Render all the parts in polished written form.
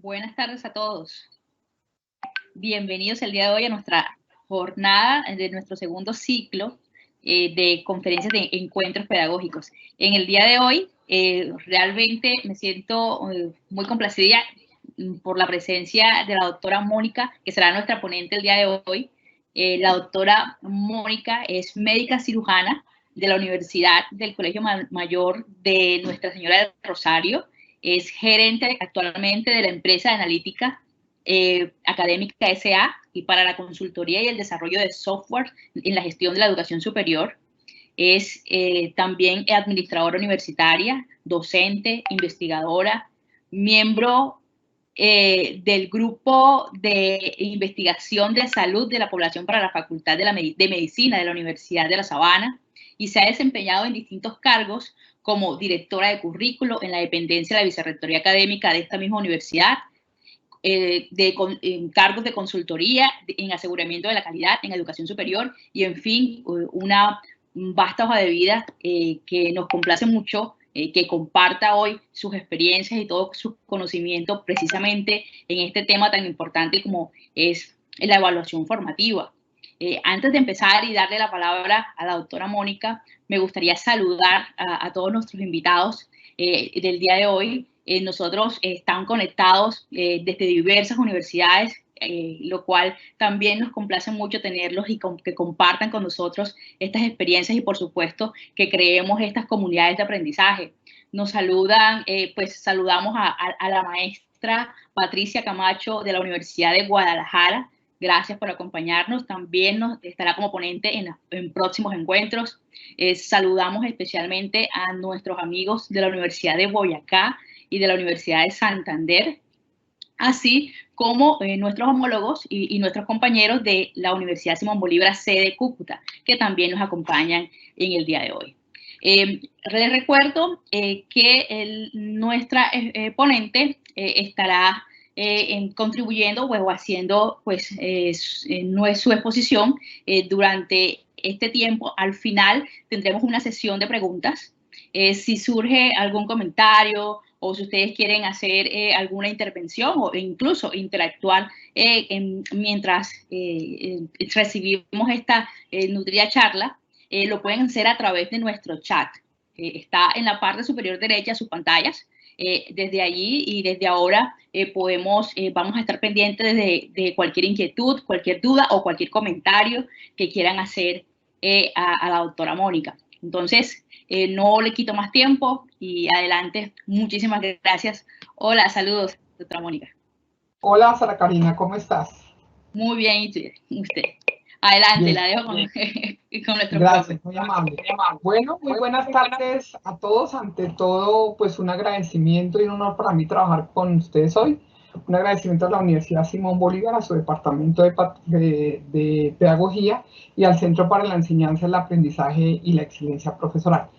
Buenas tardes a todos. Bienvenidos el día de hoy a nuestra jornada de nuestro segundo ciclo de conferencias de encuentros pedagógicos. En el día de hoy realmente me siento muy complacida por la presencia de la doctora Mónica, que será nuestra ponente el día de hoy. La doctora Mónica es médica cirujana de la Universidad del Colegio Mayor de Nuestra Señora del Rosario. Es gerente actualmente de la empresa de analítica Académica S.A. y para la consultoría y el desarrollo de software en la gestión de la educación superior. Es también administradora universitaria, docente, investigadora, miembro del grupo de investigación de salud de la población para la Facultad de Medicina de la Universidad de La Sabana, y se ha desempeñado en distintos cargos como directora de currículo en la dependencia de la Vicerrectoría Académica de esta misma universidad, cargos de consultoría en aseguramiento de la calidad en educación superior y, en fin, una vasta hoja de vida que nos complace mucho que comparta hoy sus experiencias y todo su conocimiento precisamente en este tema tan importante como es la evaluación formativa. Antes de empezar y darle la palabra a la doctora Mónica, me gustaría saludar a todos nuestros invitados del día de hoy. Nosotros están conectados desde diversas universidades, lo cual también nos complace mucho tenerlos y que compartan con nosotros estas experiencias y, por supuesto, que creemos estas comunidades de aprendizaje. Nos saludan, pues saludamos a la maestra Patricia Camacho de la Universidad de Guadalajara. Gracias por acompañarnos. También nos estará como ponente en próximos encuentros. Saludamos especialmente a nuestros amigos de la Universidad de Boyacá y de la Universidad de Santander, así como nuestros homólogos y nuestros compañeros de la Universidad Simón Bolívar sede Cúcuta, que también nos acompañan en el día de hoy. Les recuerdo que nuestra ponente estará contribuyendo o haciendo pues, su exposición durante este tiempo. Al final tendremos una sesión de preguntas. Si surge algún comentario o si ustedes quieren hacer alguna intervención o incluso interactuar mientras recibimos esta nutrida charla, lo pueden hacer a través de nuestro chat. Está en la parte superior derecha de sus pantallas. Desde allí y desde ahora vamos a estar pendientes de cualquier inquietud, cualquier duda o cualquier comentario que quieran hacer a la doctora Mónica. Entonces, no le quito más tiempo y adelante. Muchísimas gracias. Hola, saludos, doctora Mónica. Hola, Sara Karina, ¿cómo estás? Muy bien, ¿y usted? Adelante, bien. La dejo con nuestro Gracias, muy amable. Bueno, muy buenas tardes a todos. Ante todo, pues un agradecimiento y un honor para mí trabajar con ustedes hoy. Un agradecimiento a la Universidad Simón Bolívar, a su departamento de Pedagogía y al Centro para la Enseñanza, el Aprendizaje y la Excelencia Profesoral.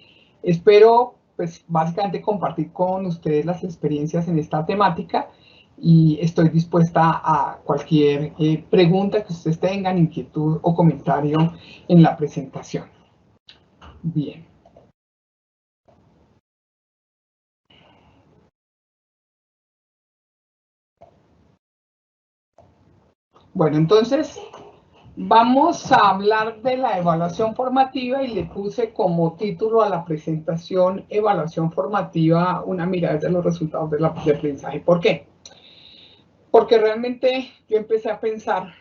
Espero, pues, básicamente compartir con ustedes las experiencias en esta temática y estoy dispuesta a cualquier pregunta que ustedes tengan, inquietud o comentario en la presentación. Bien. Bueno, entonces vamos a hablar de la evaluación formativa y le puse como título a la presentación Evaluación formativa, una mirada de los resultados de aprendizaje. ¿Por qué? Porque realmente yo empecé a pensar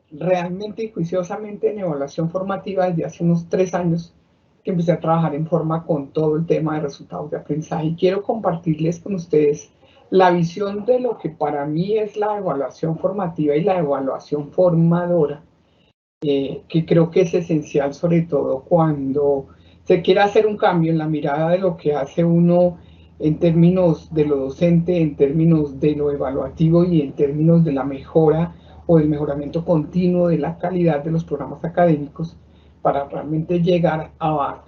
realmente y juiciosamente en evaluación formativa desde hace unos 3 años que empecé a trabajar en forma con todo el tema de resultados de aprendizaje, y quiero compartirles con ustedes la visión de lo que para mí es la evaluación formativa y la evaluación formadora, que creo que es esencial, sobre todo cuando se quiere hacer un cambio en la mirada de lo que hace uno en términos de lo docente, en términos de lo evaluativo y en términos de la mejora o del mejoramiento continuo de la calidad de los programas académicos para realmente llegar a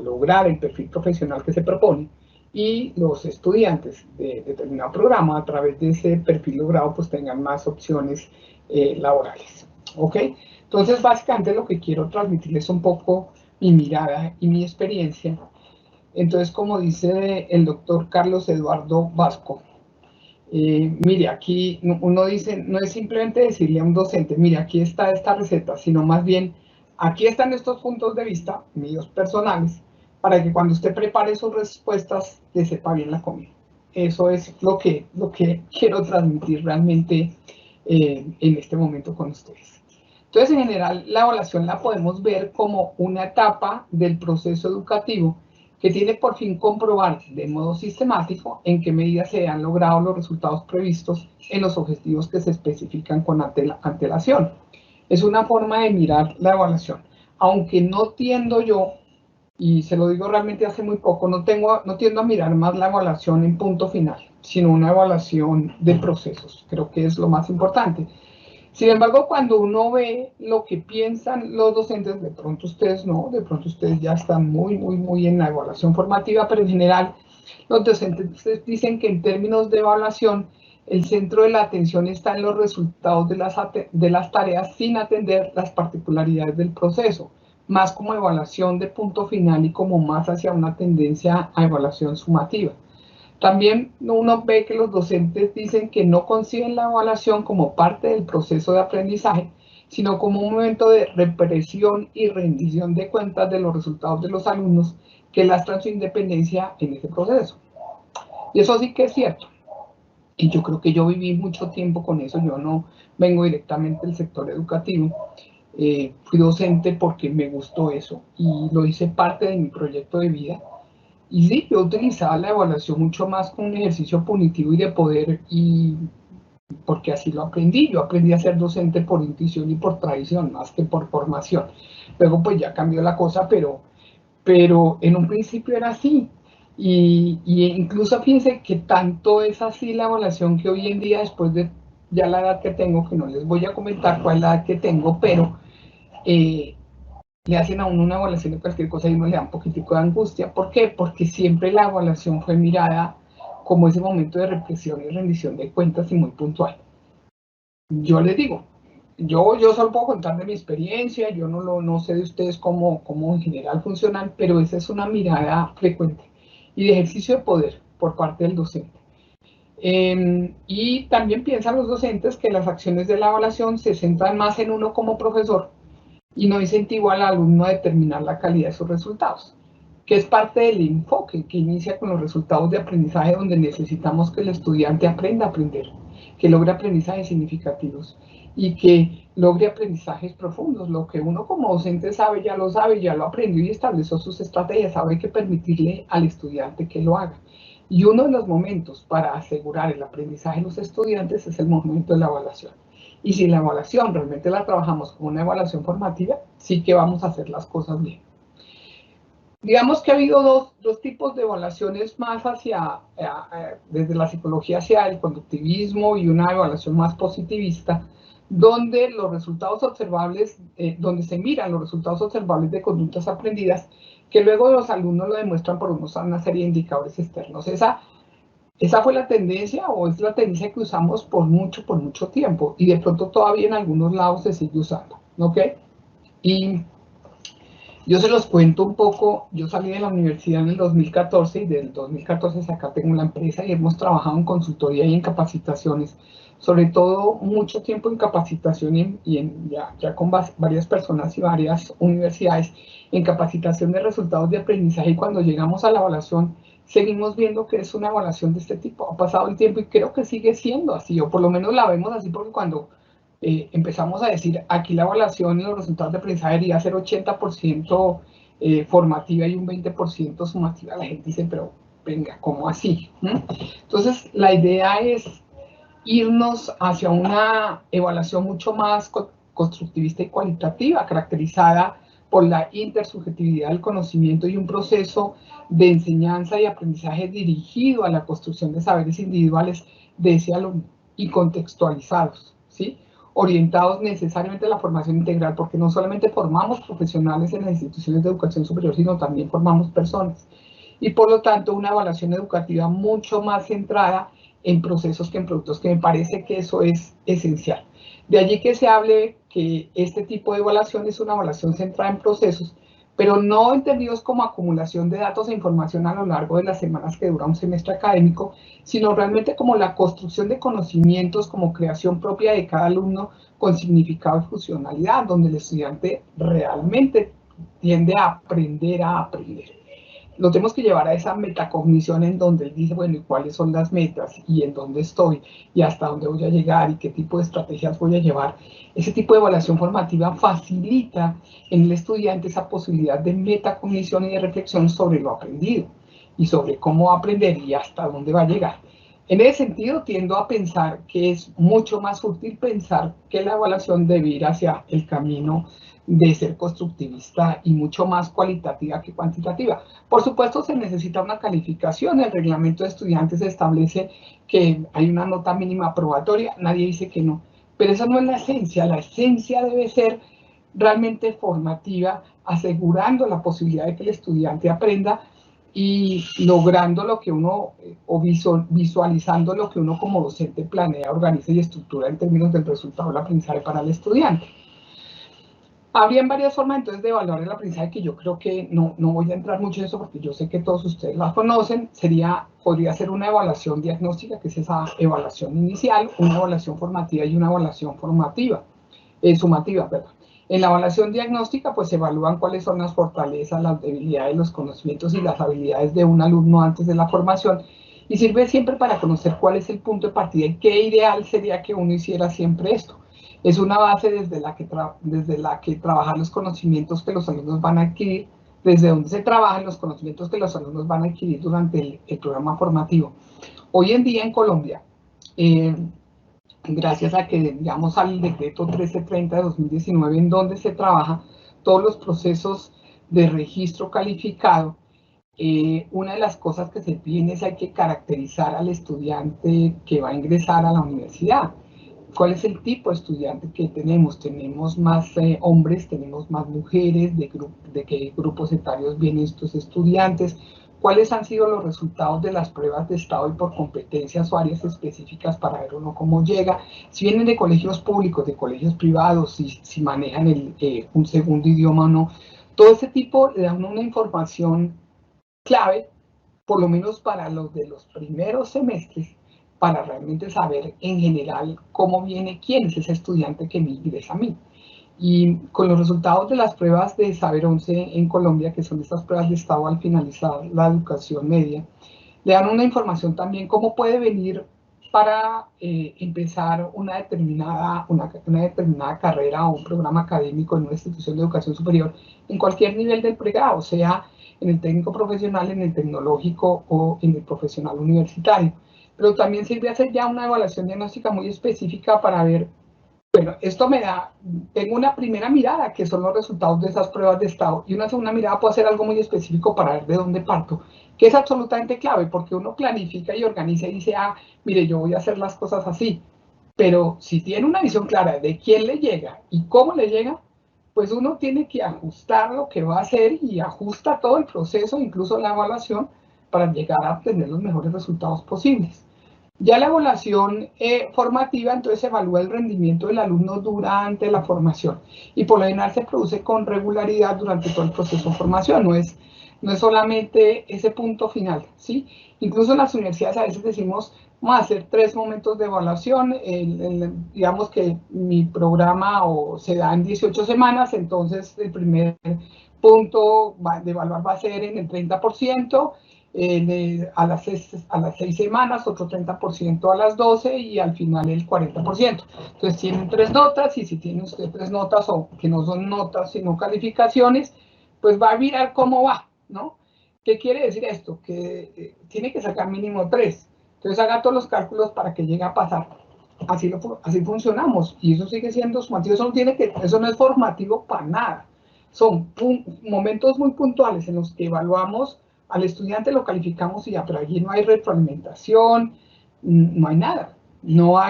lograr el perfil profesional que se propone, y los estudiantes de determinado programa a través de ese perfil logrado pues tengan más opciones laborales. ¿Ok? Entonces básicamente lo que quiero transmitirles es un poco mi mirada y mi experiencia. Entonces, como dice el doctor Carlos Eduardo Vasco, Mire, aquí uno dice, no es simplemente decirle a un docente, mire, aquí está esta receta, sino más bien, aquí están estos puntos de vista míos personales, para que cuando usted prepare sus respuestas, le sepa bien la comida. Eso es lo que quiero transmitir realmente en este momento con ustedes. Entonces, en general, la evaluación la podemos ver como una etapa del proceso educativo que tiene por fin comprobar de modo sistemático en qué medida se han logrado los resultados previstos en los objetivos que se especifican con antelación. Es una forma de mirar la evaluación. Aunque no tiendo yo, y se lo digo realmente hace muy poco, no tiendo a mirar más la evaluación en punto final, sino una evaluación de procesos. Creo que es lo más importante. Sin embargo, cuando uno ve lo que piensan los docentes, de pronto ustedes no, de pronto ustedes ya están muy en la evaluación formativa, pero en general los docentes dicen que en términos de evaluación, el centro de la atención está en los resultados de las tareas sin atender las particularidades del proceso, más como evaluación de punto final y como más hacia una tendencia a evaluación sumativa. También uno ve que los docentes dicen que no conciben la evaluación como parte del proceso de aprendizaje, sino como un momento de represión y rendición de cuentas de los resultados de los alumnos que lastran su independencia en ese proceso. Y eso sí que es cierto. Y yo creo que yo viví mucho tiempo con eso. Yo no vengo directamente del sector educativo. Fui docente porque me gustó eso y lo hice parte de mi proyecto de vida. Y sí, yo utilizaba la evaluación mucho más como un ejercicio punitivo y de poder, y porque así lo aprendí. Yo aprendí a ser docente por intuición y por tradición, más que por formación. Luego pues ya cambió la cosa, pero en un principio era así. Y incluso fíjense que tanto es así la evaluación que hoy en día, después de ya la edad que tengo, que no les voy a comentar cuál es la edad que tengo, pero le hacen a uno una evaluación de cualquier cosa y uno le da un poquitico de angustia. ¿Por qué? Porque siempre la evaluación fue mirada como ese momento de represión y rendición de cuentas y muy puntual. Yo les digo, yo solo puedo contar de mi experiencia, yo no sé de ustedes cómo en general funcionan, pero esa es una mirada frecuente y de ejercicio de poder por parte del docente. Y también piensan los docentes que las acciones de la evaluación se centran más en uno como profesor y no incentiva al alumno a determinar la calidad de sus resultados, que es parte del enfoque que inicia con los resultados de aprendizaje, donde necesitamos que el estudiante aprenda a aprender, que logre aprendizajes significativos y que logre aprendizajes profundos. Lo que uno como docente sabe, ya lo aprendió y estableció sus estrategias. Ahora hay que permitirle al estudiante que lo haga. Y uno de los momentos para asegurar el aprendizaje de los estudiantes es el momento de la evaluación. Y si la evaluación realmente la trabajamos como una evaluación formativa, sí que vamos a hacer las cosas bien. Digamos que ha habido dos tipos de evaluaciones más desde la psicología hacia el conductivismo, y una evaluación más positivista, donde los resultados observables, donde se miran los resultados observables de conductas aprendidas, que luego los alumnos lo demuestran por una serie de indicadores externos. Esa fue la tendencia, o es la tendencia que usamos por mucho tiempo, y de pronto todavía en algunos lados se sigue usando, ¿ok? Y yo se los cuento un poco. Yo salí de la universidad en el 2014 y del 2014 hasta acá tengo la empresa y hemos trabajado en consultoría y en capacitaciones, sobre todo mucho tiempo en capacitación ya con varias personas y varias universidades, en capacitación de resultados de aprendizaje, y cuando llegamos a la evaluación seguimos viendo que es una evaluación de este tipo. Ha pasado el tiempo y creo que sigue siendo así, o por lo menos la vemos así, porque cuando empezamos a decir, aquí la evaluación y los resultados de aprendizaje debería ser 80% formativa y un 20% sumativa, la gente dice, pero venga, ¿cómo así? Entonces, la idea es irnos hacia una evaluación mucho más constructivista y cualitativa, caracterizada por la intersubjetividad del conocimiento y un proceso de enseñanza y aprendizaje dirigido a la construcción de saberes individuales de ese alumno y contextualizados, ¿sí? Orientados necesariamente a la formación integral, porque no solamente formamos profesionales en las instituciones de educación superior, sino también formamos personas. Y por lo tanto, una evaluación educativa mucho más centrada en procesos que en productos, que me parece que eso es esencial. De allí que se hable que este tipo de evaluación es una evaluación centrada en procesos, pero no entendidos como acumulación de datos e información a lo largo de las semanas que dura un semestre académico, sino realmente como la construcción de conocimientos, como creación propia de cada alumno con significado y funcionalidad, donde el estudiante realmente tiende a aprender a aprender. Lo tenemos que llevar a esa metacognición en donde él dice, bueno, ¿y cuáles son las metas? ¿Y en dónde estoy? ¿Y hasta dónde voy a llegar? ¿Y qué tipo de estrategias voy a llevar? Ese tipo de evaluación formativa facilita en el estudiante esa posibilidad de metacognición y de reflexión sobre lo aprendido y sobre cómo aprender y hasta dónde va a llegar. En ese sentido, tiendo a pensar que es mucho más útil pensar que la evaluación debe ir hacia el camino de ser constructivista y mucho más cualitativa que cuantitativa. Por supuesto, se necesita una calificación. El reglamento de estudiantes establece que hay una nota mínima probatoria. Nadie dice que no. Pero esa no es la esencia. La esencia debe ser realmente formativa, asegurando la posibilidad de que el estudiante aprenda y logrando lo que uno, o visualizando lo que uno como docente planea, organiza y estructura en términos del resultado del aprendizaje para el estudiante. Habrían varias formas entonces de evaluar el aprendizaje que yo creo que no voy a entrar mucho en eso porque yo sé que todos ustedes la conocen. Podría ser una evaluación diagnóstica, que es esa evaluación inicial, una evaluación formativa y una evaluación sumativa, perdón. En la evaluación diagnóstica, pues se evalúan cuáles son las fortalezas, las debilidades, los conocimientos y las habilidades de un alumno antes de la formación, y sirve siempre para conocer cuál es el punto de partida y qué ideal sería que uno hiciera siempre esto. Es una base desde la que trabajar los conocimientos que los alumnos van a adquirir, desde donde se trabajan los conocimientos que los alumnos van a adquirir durante el programa formativo. Hoy en día en Colombia, gracias a que, digamos, al decreto 1330 de 2019, en donde se trabaja todos los procesos de registro calificado, una de las cosas que se piden es hay que caracterizar al estudiante que va a ingresar a la universidad. ¿Cuál es el tipo de estudiante que tenemos? Tenemos más hombres, tenemos más mujeres, de qué grupos etarios vienen estos estudiantes, cuáles han sido los resultados de las pruebas de estado y por competencias o áreas específicas para ver uno cómo llega, si vienen de colegios públicos, de colegios privados, si manejan un segundo idioma o no. Todo ese tipo le da una información clave, por lo menos para los de los primeros semestres, para realmente saber en general cómo viene, quién es ese estudiante que me ingresa a mí. Y con los resultados de las pruebas de Saber 11 en Colombia, que son estas pruebas de estado al finalizar la educación media, le dan una información también cómo puede venir para empezar una determinada carrera o un programa académico en una institución de educación superior en cualquier nivel del pregrado, sea en el técnico profesional, en el tecnológico o en el profesional universitario. Pero también sirve hacer ya una evaluación diagnóstica muy específica para ver, bueno, tengo una primera mirada, que son los resultados de esas pruebas de estado, y una segunda mirada puedo hacer algo muy específico para ver de dónde parto, que es absolutamente clave, porque uno planifica y organiza y dice, mire, yo voy a hacer las cosas así, pero si tiene una visión clara de quién le llega y cómo le llega, pues uno tiene que ajustar lo que va a hacer y ajusta todo el proceso, incluso la evaluación, para llegar a obtener los mejores resultados posibles. Ya la evaluación formativa, entonces evalúa el rendimiento del alumno durante la formación y por lo general se produce con regularidad durante todo el proceso de formación, no es solamente ese punto final, ¿sí? Incluso en las universidades a veces decimos, vamos a hacer 3 momentos de evaluación, digamos que mi programa se da en 18 semanas, entonces el primer punto de evaluar va a ser en el 30%, a las 6 semanas, otro 30% a las 12 y al final el 40%. Entonces tienen 3 notas y si tiene usted 3 notas o que no son notas sino calificaciones, pues va a mirar cómo va, ¿no? ¿Qué quiere decir esto? Que tiene que sacar mínimo 3. Entonces haga todos los cálculos para que llegue a pasar. Así funcionamos y eso sigue siendo sumativo, eso no es formativo para nada. Son momentos muy puntuales en los que evaluamos al estudiante, lo calificamos y ya, pero allí no hay retroalimentación, no hay nada. No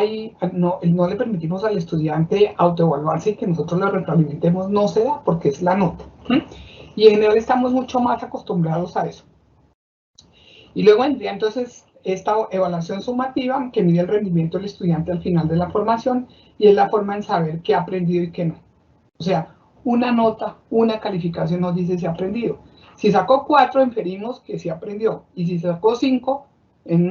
le permitimos al estudiante autoevaluarse y que nosotros lo retroalimentemos, no se da porque es la nota. Y en general estamos mucho más acostumbrados a eso. Y luego vendría entonces esta evaluación sumativa que mide el rendimiento del estudiante al final de la formación y es la forma en saber qué ha aprendido y qué no. O sea, una nota, una calificación nos dice si ha aprendido. Si sacó 4, inferimos que sí aprendió. Y si sacó 5, en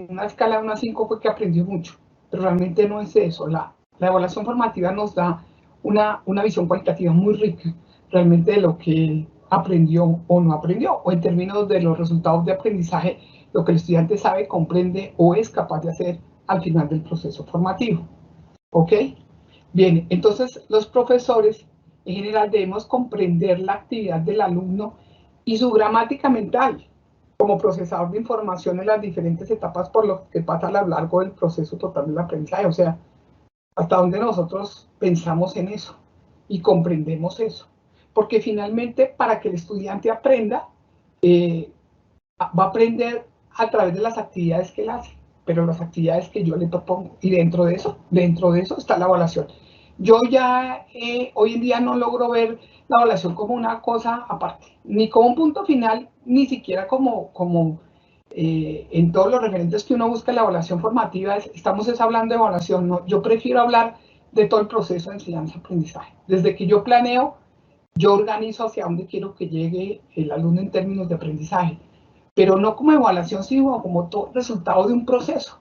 una escala de 1 a 5 fue que aprendió mucho. Pero realmente no es eso. La evaluación formativa nos da una visión cualitativa muy rica realmente de lo que aprendió o no aprendió, o en términos de los resultados de aprendizaje, lo que el estudiante sabe, comprende o es capaz de hacer al final del proceso formativo. ¿Ok? Bien, entonces los profesores en general debemos comprender la actividad del alumno y su gramática mental como procesador de información en las diferentes etapas por lo que pasa a lo largo del proceso total del aprendizaje. O sea, hasta dónde nosotros pensamos en eso y comprendemos eso. Porque finalmente, para que el estudiante aprenda, va a aprender a través de las actividades que él hace, pero las actividades que yo le propongo. Y dentro de eso está la evaluación. Yo ya hoy en día no logro ver la evaluación como una cosa aparte, ni como un punto final, ni siquiera como en todos los referentes que uno busca en la evaluación formativa, estamos hablando de evaluación, ¿no? Yo prefiero hablar de todo el proceso de enseñanza-aprendizaje. Desde que yo planeo, yo organizo hacia dónde quiero que llegue el alumno en términos de aprendizaje, pero no como evaluación, sino como todo resultado de un proceso.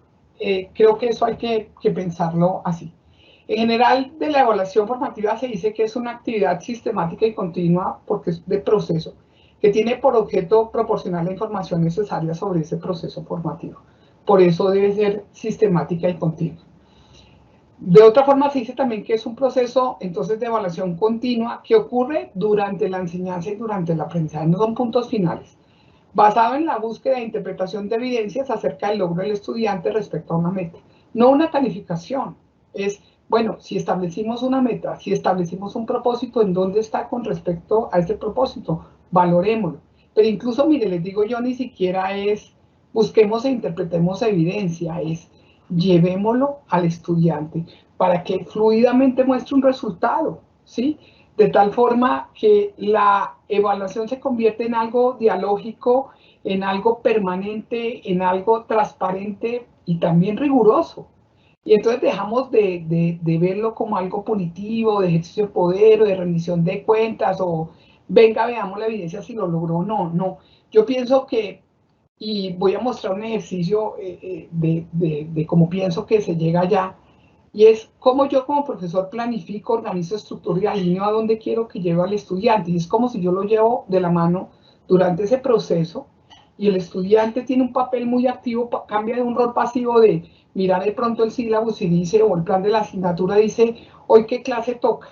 Creo que eso hay que pensarlo así. En general, de la evaluación formativa se dice que es una actividad sistemática y continua porque es de proceso, que tiene por objeto proporcionar la información necesaria sobre ese proceso formativo. Por eso debe ser sistemática y continua. De otra forma, se dice también que es un proceso, entonces, de evaluación continua que ocurre durante la enseñanza y durante el aprendizaje. No son puntos finales. Basado en la búsqueda e interpretación de evidencias acerca del logro del estudiante respecto a una meta. No una calificación. Es, bueno, si establecimos una meta, si establecimos un propósito, ¿en dónde está con respecto a este propósito? Valorémoslo. Pero incluso, mire, les digo yo, ni siquiera es busquemos e interpretemos evidencia, es llevémoslo al estudiante para que fluidamente muestre un resultado, ¿sí? De tal forma que la evaluación se convierte en algo dialógico, en algo permanente, en algo transparente y también riguroso. Y entonces dejamos de verlo como algo punitivo, de ejercicio de poder o de rendición de cuentas o venga, veamos la evidencia si lo logró o no. No, yo pienso que, y voy a mostrar un ejercicio de cómo pienso que se llega allá, y es cómo yo como profesor planifico, organizo, estructuro y alineo a dónde quiero que lleve al estudiante. Y es como si yo lo llevo de la mano durante ese proceso y el estudiante tiene un papel muy activo, cambia de un rol pasivo de mirar de pronto el sílabus y dice, o el plan de la asignatura dice, hoy qué clase toca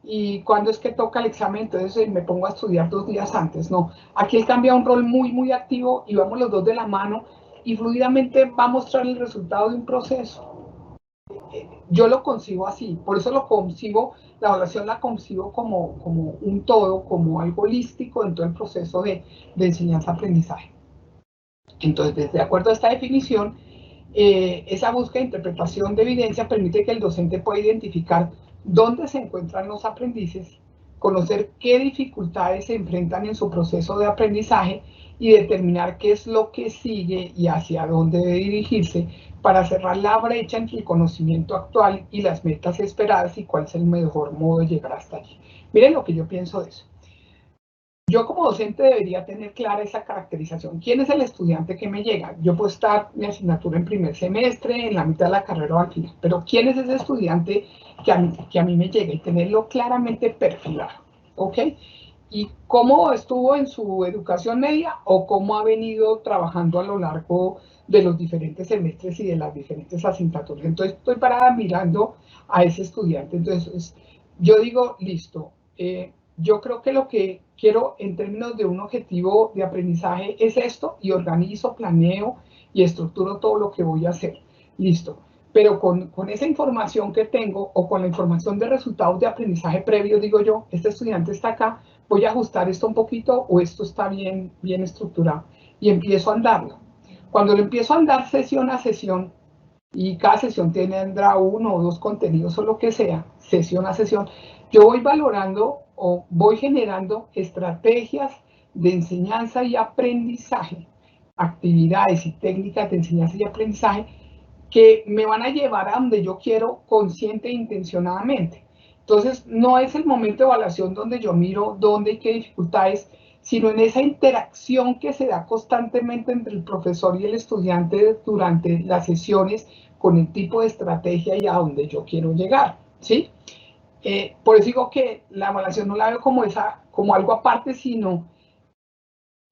y cuándo es que toca el examen, entonces me pongo a estudiar 2 días antes. No, aquí él cambia un rol muy, muy activo y vamos los dos de la mano y fluidamente va a mostrar el resultado de un proceso. Yo lo concibo así, por eso lo concibo, la evaluación la concibo como un todo, como algo holístico en todo el proceso de enseñanza-aprendizaje. Entonces, de acuerdo a esta definición, esa búsqueda e interpretación de evidencia permite que el docente pueda identificar dónde se encuentran los aprendices, conocer qué dificultades se enfrentan en su proceso de aprendizaje y determinar qué es lo que sigue y hacia dónde debe dirigirse para cerrar la brecha entre el conocimiento actual y las metas esperadas y cuál es el mejor modo de llegar hasta allí. Miren lo que yo pienso de eso. Yo como docente debería tener clara esa caracterización. ¿Quién es el estudiante que me llega? Yo puedo estar mi asignatura en primer semestre, en la mitad de la carrera o al final, pero ¿quién es ese estudiante que a mí me llega? Y tenerlo claramente perfilado, ¿ok? Y cómo estuvo en su educación media o cómo ha venido trabajando a lo largo de los diferentes semestres y de las diferentes asignaturas. Entonces estoy parada mirando a ese estudiante. Entonces yo digo, listo, yo creo que lo que quiero en términos de un objetivo de aprendizaje es esto y organizo, planeo y estructuro todo lo que voy a hacer. Listo. Pero con esa información que tengo o con la información de resultados de aprendizaje previo, digo yo, este estudiante está acá, voy a ajustar esto un poquito o esto está bien estructurado y empiezo a andarlo. Cuando lo empiezo a andar sesión a sesión, y cada sesión tendrá 1 o 2 contenidos o lo que sea, sesión a sesión, yo voy valorando o voy generando estrategias de enseñanza y aprendizaje, actividades y técnicas de enseñanza y aprendizaje que me van a llevar a donde yo quiero consciente e intencionadamente. Entonces, no es el momento de evaluación donde yo miro dónde y qué dificultades, sino en esa interacción que se da constantemente entre el profesor y el estudiante durante las sesiones con el tipo de estrategia y a donde yo quiero llegar, ¿sí? Por eso digo que la evaluación no la veo como algo aparte, sino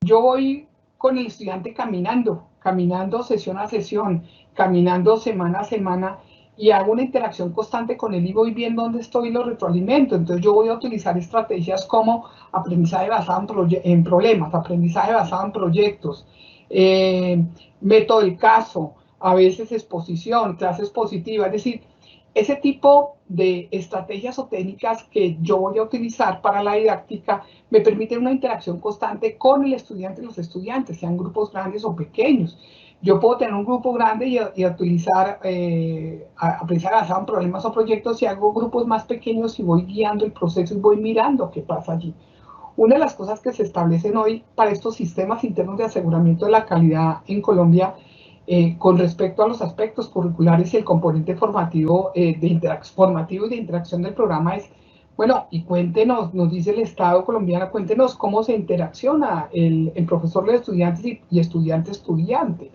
yo voy con el estudiante caminando sesión a sesión, caminando semana a semana, y hago una interacción constante con él y voy viendo dónde estoy y lo retroalimento. Entonces yo voy a utilizar estrategias como aprendizaje basado en problemas, aprendizaje basado en proyectos, método del caso, a veces exposición, clases positivas, es decir, ese tipo de estrategias o técnicas que yo voy a utilizar para la didáctica me permiten una interacción constante con el estudiante y los estudiantes, sean grupos grandes o pequeños. Yo puedo tener un grupo grande y utilizar aprendizaje basado en problemas o proyectos, y hago grupos más pequeños y voy guiando el proceso y voy mirando qué pasa allí. Una de las cosas que se establecen hoy para estos sistemas internos de aseguramiento de la calidad en Colombia, con respecto a los aspectos curriculares y el componente formativo, formativo y de interacción del programa es, bueno, y cuéntenos, nos dice el Estado colombiano, cuéntenos cómo se interacciona el profesor de estudiantes y estudiante-estudiante.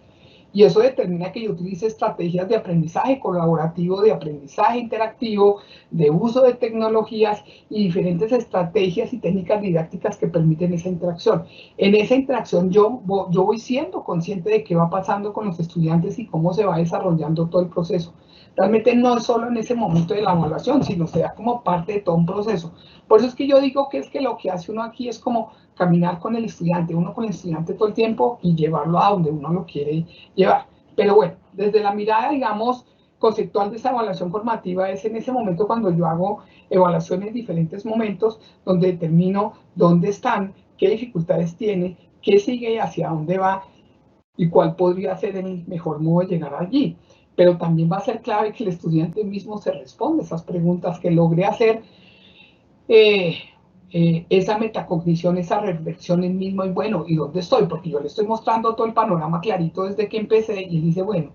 Y eso determina que yo utilice estrategias de aprendizaje colaborativo, de aprendizaje interactivo, de uso de tecnologías y diferentes estrategias y técnicas didácticas que permiten esa interacción. En esa interacción yo voy siendo consciente de qué va pasando con los estudiantes y cómo se va desarrollando todo el proceso. Realmente no es solo en ese momento de la evaluación, sino se da como parte de todo un proceso. Por eso es que yo digo que es que lo que hace uno aquí es como caminar con el estudiante, uno con el estudiante todo el tiempo y llevarlo a donde uno lo quiere llevar. Pero bueno, desde la mirada, digamos, conceptual de esa evaluación formativa, es en ese momento cuando yo hago evaluaciones en diferentes momentos, donde determino dónde están, qué dificultades tiene, qué sigue y hacia dónde va, y cuál podría ser el mejor modo de llegar allí. Pero también va a ser clave que el estudiante mismo se responda esas preguntas, que logre hacer esa metacognición, esa reflexión en mismo y bueno, ¿y dónde estoy? Porque yo le estoy mostrando todo el panorama clarito desde que empecé y él dice, bueno,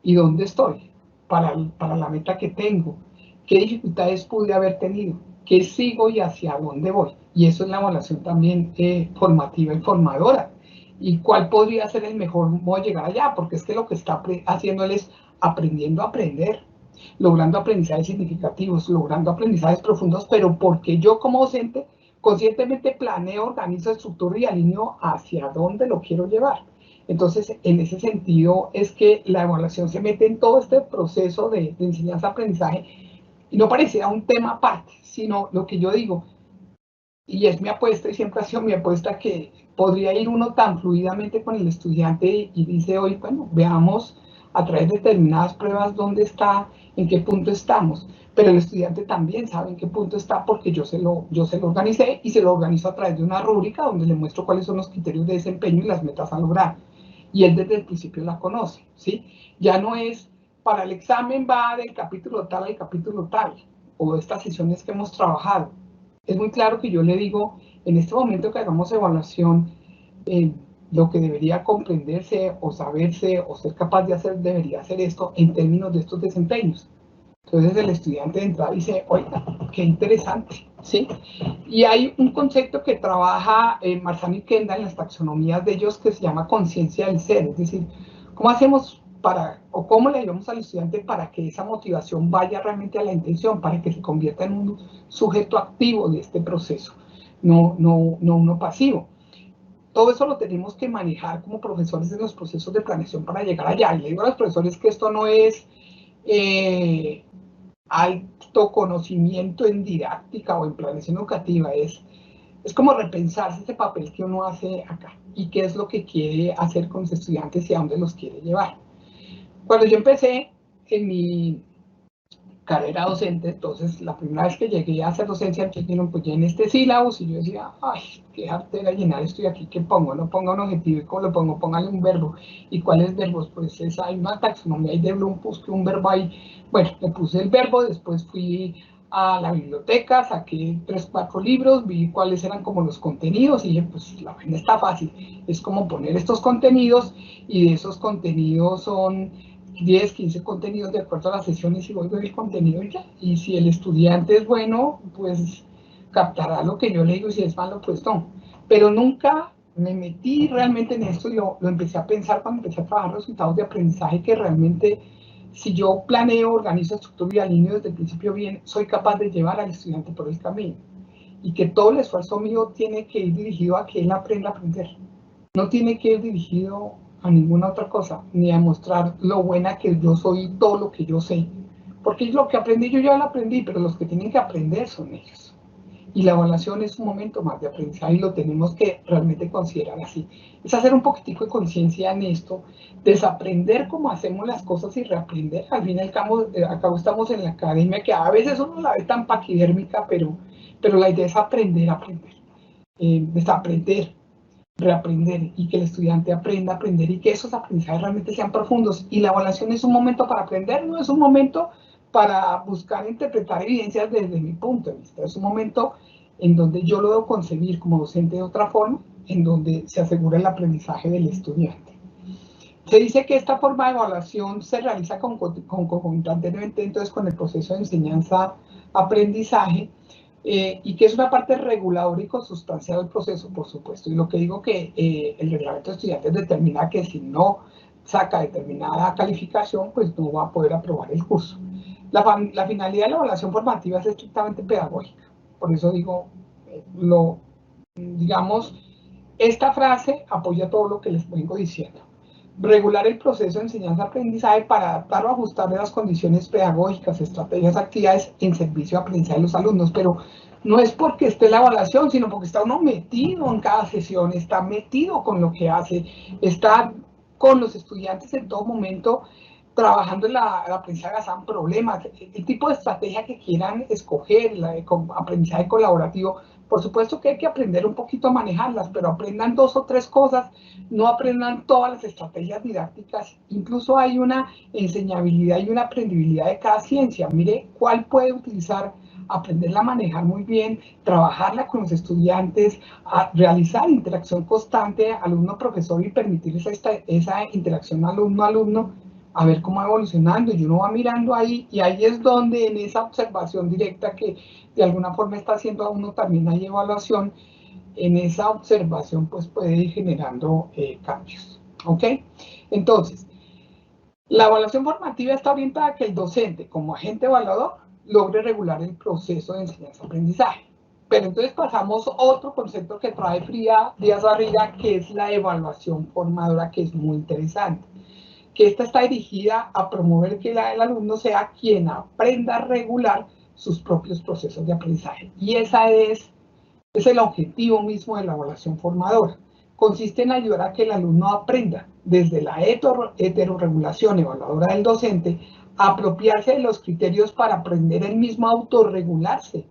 ¿y dónde estoy? Para la meta que tengo. ¿Qué dificultades pude haber tenido? ¿Qué sigo y hacia dónde voy? Y eso es la evaluación también formativa y formadora. ¿Y cuál podría ser el mejor modo de llegar allá? Porque es que lo que está haciendo él es aprendiendo a aprender, logrando aprendizajes significativos, logrando aprendizajes profundos, pero porque yo como docente conscientemente planeo, organizo, estructuro y alineo hacia dónde lo quiero llevar. Entonces, en ese sentido es que la evaluación se mete en todo este proceso de enseñanza-aprendizaje y no pareciera un tema aparte, sino lo que yo digo, y es mi apuesta y siempre ha sido mi apuesta, que podría ir uno tan fluidamente con el estudiante y dice hoy, bueno, veamos a través de determinadas pruebas dónde está, en qué punto estamos, pero el estudiante también sabe en qué punto está porque yo se lo organicé y se lo organizo a través de una rúbrica donde le muestro cuáles son los criterios de desempeño y las metas a lograr. Y él desde el principio la conoce, ¿sí? Ya no es para el examen va del capítulo tal al capítulo tal, o de estas sesiones que hemos trabajado. Es muy claro que yo le digo, en este momento que hagamos evaluación, lo que debería comprenderse o saberse o ser capaz de hacer debería ser esto en términos de estos desempeños. Entonces el estudiante de entrada dice, oiga, qué interesante, ¿sí? Y hay un concepto que trabaja Marzano y Kendall en las taxonomías de ellos que se llama conciencia del ser, es decir, ¿cómo hacemos o cómo le ayudamos al estudiante para que esa motivación vaya realmente a la intención, para que se convierta en un sujeto activo de este proceso, no uno pasivo? Todo eso lo tenemos que manejar como profesores en los procesos de planeación para llegar allá. Y le digo a los profesores que esto no es alto conocimiento en didáctica o en planeación educativa, es como repensarse ese papel que uno hace acá y qué es lo que quiere hacer con los estudiantes y a dónde los quiere llevar. Cuando yo empecé en mi carrera docente, entonces la primera vez que llegué a hacer docencia, entonces dijeron, pues llenen este sílabus, y yo decía, ay, qué jartera llenar esto, y aquí, ¿qué pongo? No ponga un objetivo, ¿y cómo lo pongo? Póngale un verbo. ¿Y cuáles verbos? Pues hay una taxonomía ahí de Bloom, puse un verbo ahí. Bueno, le puse el verbo, después fui a la biblioteca, saqué 3, 4 libros, vi cuáles eran como los contenidos, y dije, pues la vaina está fácil, es como poner estos contenidos, y de esos contenidos son 10, 15 contenidos de acuerdo a las sesiones y voy a ver el contenido ya. Y si el estudiante es bueno, pues captará lo que yo le digo, y si es malo, pues no. Pero nunca me metí realmente en esto y lo empecé a pensar cuando empecé a trabajar resultados de aprendizaje, que realmente si yo planeo, organizo, estructuro y alineo desde el principio bien, soy capaz de llevar al estudiante por el camino. Y que todo el esfuerzo mío tiene que ir dirigido a que él aprenda a aprender. No tiene que ir dirigido a ninguna otra cosa, ni a mostrar lo buena que yo soy y todo lo que yo sé. Porque lo que aprendí yo ya lo aprendí, pero los que tienen que aprender son ellos. Y la evaluación es un momento más de aprendizaje y lo tenemos que realmente considerar así. Es hacer un poquitico de conciencia en esto, desaprender cómo hacemos las cosas y reaprender. Al fin y al cabo, estamos en la academia, que a veces uno la ve tan paquidérmica, pero la idea es aprender, desaprender, reaprender, y que el estudiante aprenda a aprender y que esos aprendizajes realmente sean profundos. Y la evaluación es un momento para aprender, no es un momento para buscar interpretar evidencias desde mi punto de vista. Es un momento en donde yo lo debo concebir como docente de otra forma, en donde se asegura el aprendizaje del estudiante. Se dice que esta forma de evaluación se realiza concomitantemente entonces con el proceso de enseñanza-aprendizaje, y que es una parte reguladora y consustancial del proceso, por supuesto. Y lo que digo que el reglamento de estudiantes determina que si no saca determinada calificación, pues no va a poder aprobar el curso. La finalidad de la evaluación formativa es estrictamente pedagógica. Por eso digo, digamos, esta frase apoya todo lo que les vengo diciendo. Regular el proceso de enseñanza-aprendizaje para adaptar o ajustar las condiciones pedagógicas, estrategias, actividades en servicio de aprendizaje de los alumnos. Pero no es porque esté la evaluación, sino porque está uno metido en cada sesión, está metido con lo que hace, está con los estudiantes en todo momento, trabajando en el aprendizaje basado en problemas, el tipo de estrategia que quieran escoger, aprendizaje colaborativo. Por supuesto que hay que aprender un poquito a manejarlas, pero aprendan 2 o 3 cosas, no aprendan todas las estrategias didácticas. Incluso hay una enseñabilidad y una aprendibilidad de cada ciencia. Mire cuál puede utilizar, aprenderla a manejar muy bien, trabajarla con los estudiantes, a realizar interacción constante alumno-profesor y permitirles esa interacción alumno-alumno, a ver cómo va evolucionando, y uno va mirando ahí, y ahí es donde en esa observación directa que de alguna forma está haciendo a uno también hay evaluación, en esa observación pues puede ir generando cambios, ¿ok? Entonces, la evaluación formativa está orientada a que el docente, como agente evaluador, logre regular el proceso de enseñanza-aprendizaje. Pero entonces pasamos a otro concepto que trae Frida Díaz Barriga, que es la evaluación formadora, que es muy interesante. Que esta está dirigida a promover que el alumno sea quien aprenda a regular sus propios procesos de aprendizaje. Y ese es el objetivo mismo de la evaluación formadora. Consiste en ayudar a que el alumno aprenda, desde la heterorregulación evaluadora del docente, a apropiarse de los criterios para aprender él mismo a autorregularse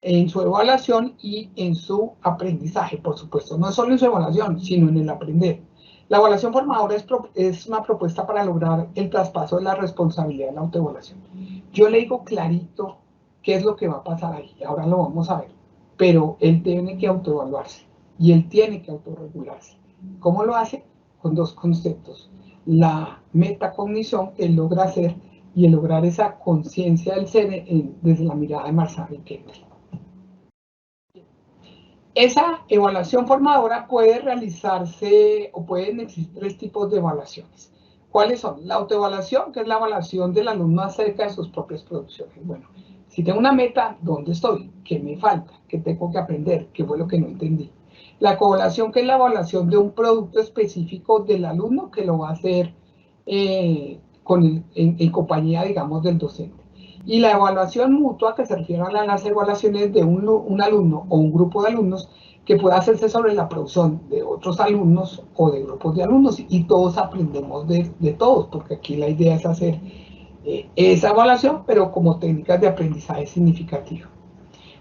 en su evaluación y en su aprendizaje, por supuesto. No solo en su evaluación, sino en el aprender. La evaluación formadora es una propuesta para lograr el traspaso de la responsabilidad de la autoevaluación. Yo le digo clarito qué es lo que va a pasar ahí, ahora lo vamos a ver, pero él tiene que autoevaluarse y él tiene que autorregularse. ¿Cómo lo hace? Con 2 conceptos: la metacognición, que él logra hacer, y el lograr esa conciencia del ser desde la mirada de Marsali y Kendall. Esa evaluación formadora puede realizarse, o pueden existir 3 tipos de evaluaciones. ¿Cuáles son? La autoevaluación, que es la evaluación del alumno acerca de sus propias producciones. Bueno, si tengo una meta, ¿dónde estoy? ¿Qué me falta? ¿Qué tengo que aprender? ¿Qué fue lo que no entendí? La coevaluación, que es la evaluación de un producto específico del alumno, que lo va a hacer en compañía, digamos, del docente. Y la evaluación mutua, que se refiere a las evaluaciones de un alumno o un grupo de alumnos, que puede hacerse sobre la producción de otros alumnos o de grupos de alumnos, y todos aprendemos de todos, porque aquí la idea es hacer esa evaluación, pero como técnicas de aprendizaje significativo.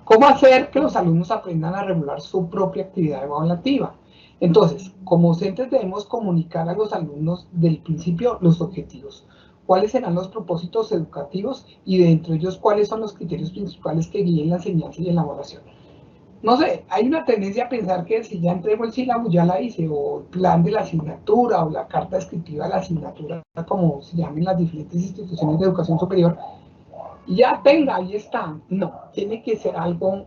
¿Cómo hacer que los alumnos aprendan a regular su propia actividad evaluativa? Entonces, como docentes debemos comunicar a los alumnos del principio los objetivos, cuáles serán los propósitos educativos y dentro de ellos cuáles son los criterios principales que guíen la enseñanza y la evaluación. no sé, hay una tendencia a pensar que si ya entrego el sílabo ya la hice, o el plan de la asignatura, o la carta descriptiva de la asignatura, como se llaman las diferentes instituciones de educación superior, y ya tenga, ahí está. No, tiene que ser algo,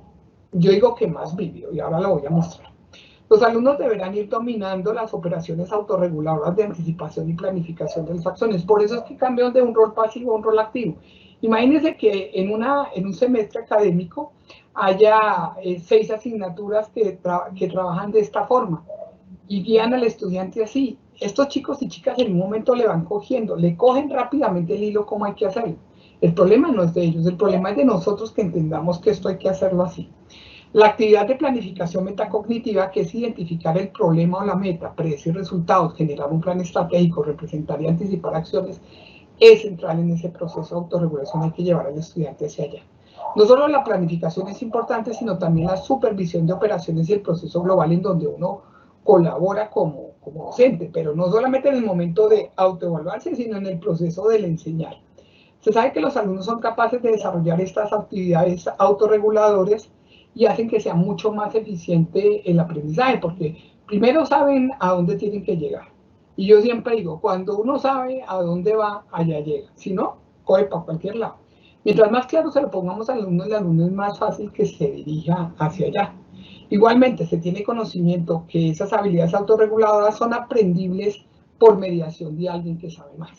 yo digo que más vívido, y ahora lo voy a mostrar. Los alumnos deberán ir dominando las operaciones autorreguladoras de anticipación y planificación de las acciones. Por eso es que cambian de un rol pasivo a un rol activo. Imagínense que en un semestre académico haya 6 asignaturas que trabajan de esta forma y guían al estudiante así. Estos chicos y chicas en un momento le van cogiendo, le cogen rápidamente el hilo cómo hay que hacerlo. El problema no es de ellos, el problema es de nosotros que entendamos que esto hay que hacerlo así. La actividad de planificación metacognitiva, que es identificar el problema o la meta, predecir resultados, generar un plan estratégico, representar y anticipar acciones, es central en ese proceso de autorregulación. Hay que llevar al estudiante hacia allá. No solo la planificación es importante, sino también la supervisión de operaciones y el proceso global en donde uno colabora como docente, pero no solamente en el momento de autoevaluarse, sino en el proceso del enseñar. Se sabe que los alumnos son capaces de desarrollar estas actividades autorreguladoras y hacen que sea mucho más eficiente el aprendizaje, porque primero saben a dónde tienen que llegar. Y yo siempre digo, cuando uno sabe a dónde va, allá llega. Si no, coge para cualquier lado. Mientras más claro se lo pongamos al alumno, el alumno es más fácil que se dirija hacia allá. Igualmente, se tiene conocimiento que esas habilidades autorreguladoras son aprendibles por mediación de alguien que sabe más.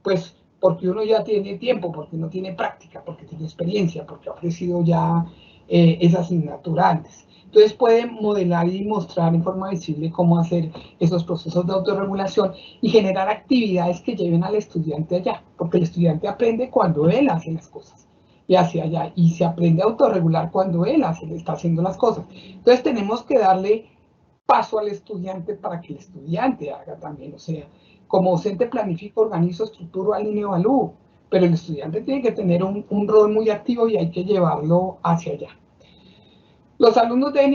Pues porque uno ya tiene tiempo, porque uno tiene práctica, porque tiene experiencia, porque ha ofrecido ya esa asignatura antes. Entonces puede modelar y mostrar en forma visible cómo hacer esos procesos de autorregulación y generar actividades que lleven al estudiante allá, porque el estudiante aprende cuando él hace las cosas y hacia allá, y se aprende a autorregular cuando él está haciendo las cosas. Entonces tenemos que darle paso al estudiante para que el estudiante haga también, o sea, como docente planifico, organizo, estructuro, alineo, evalúo, pero el estudiante tiene que tener un rol muy activo y hay que llevarlo hacia allá. Los alumnos se deben